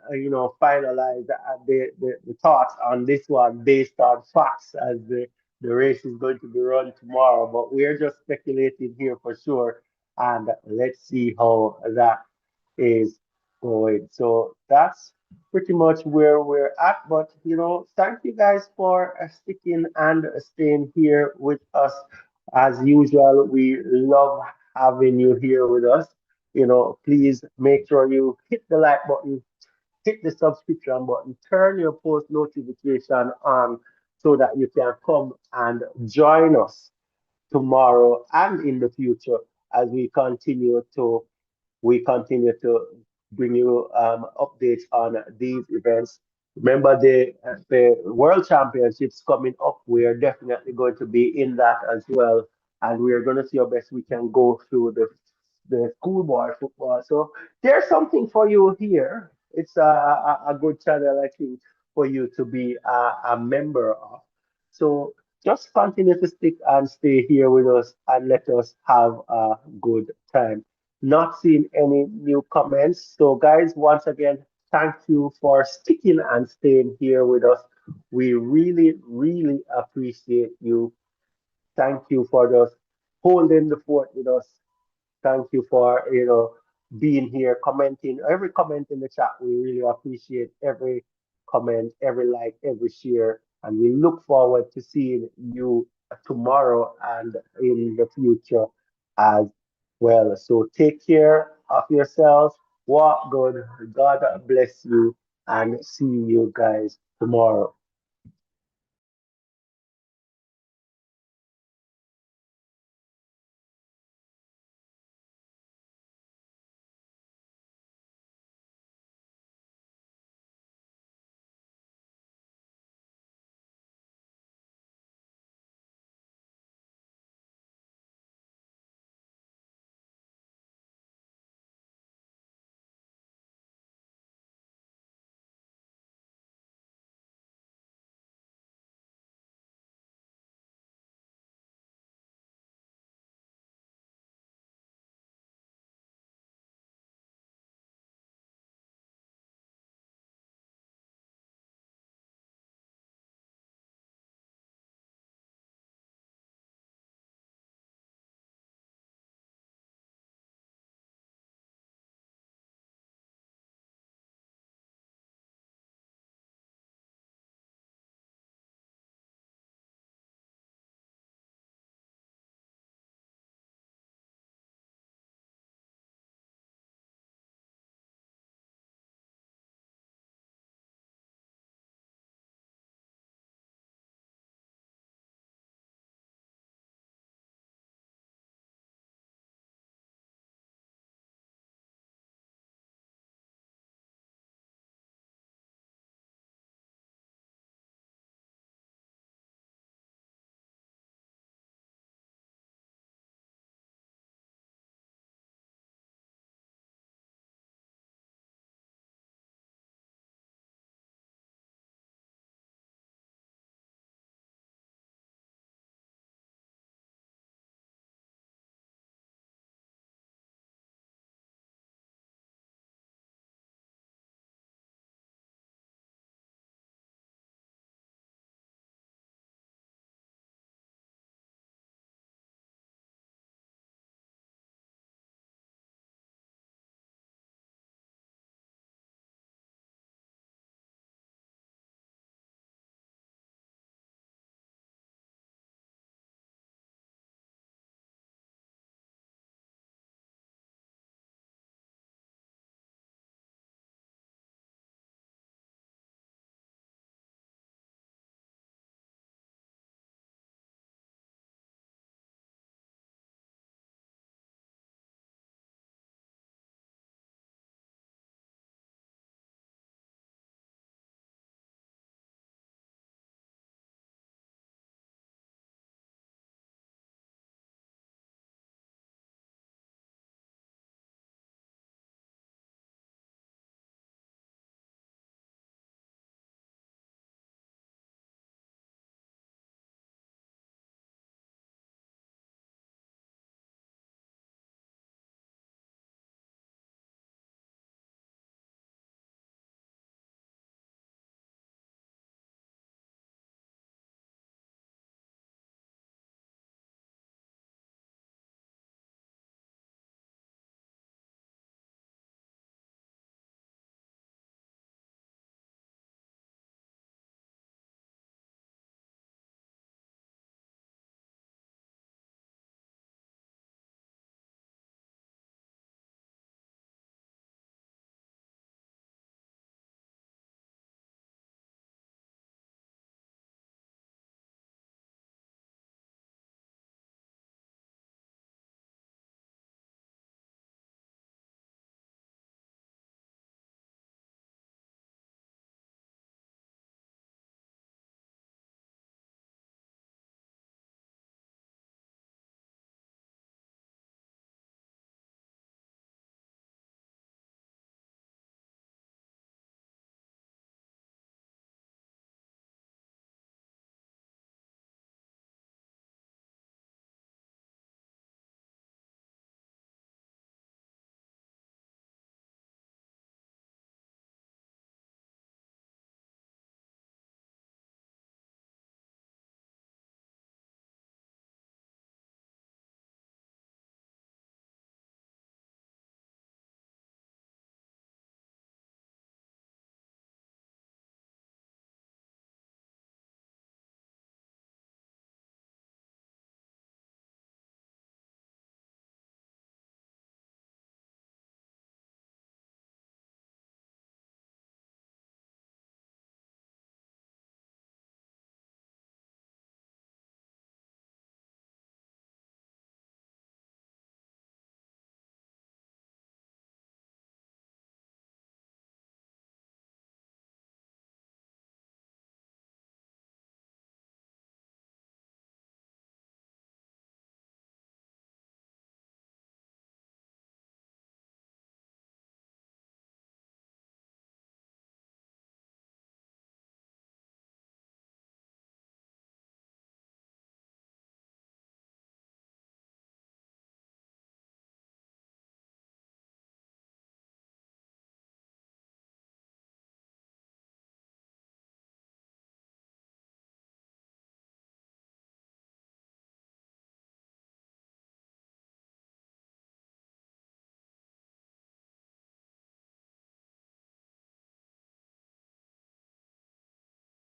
finalize the thoughts on this one based on facts as the race is going to be run tomorrow. But we're just speculating here for sure. And let's see how that is going. So that's pretty much where we're at. But, thank you guys for sticking and staying here with us. As usual, we love having you here with us. Please make sure you hit the like button, hit the subscription button, turn your post notification on so that you can come and join us tomorrow and in the future as we continue to bring you updates on these events. Remember the World Championships coming up. We are definitely going to be in that as well, and we are going to see how best we can go through the schoolboy football. So there's something for you here. It's a good channel, I think, for you to be a member of. So just continue to stick and stay here with us and let us have a good time. Not seeing any new comments. So, guys, once again, thank you for sticking and staying here with us. We really, really appreciate you. Thank you for just holding the fort with us. Thank you for being here, commenting every comment in the chat. We really appreciate every comment, every like, every share, and we look forward to seeing you tomorrow and in the future as well. So take care of yourselves. Walk good. God bless you, and see you guys tomorrow.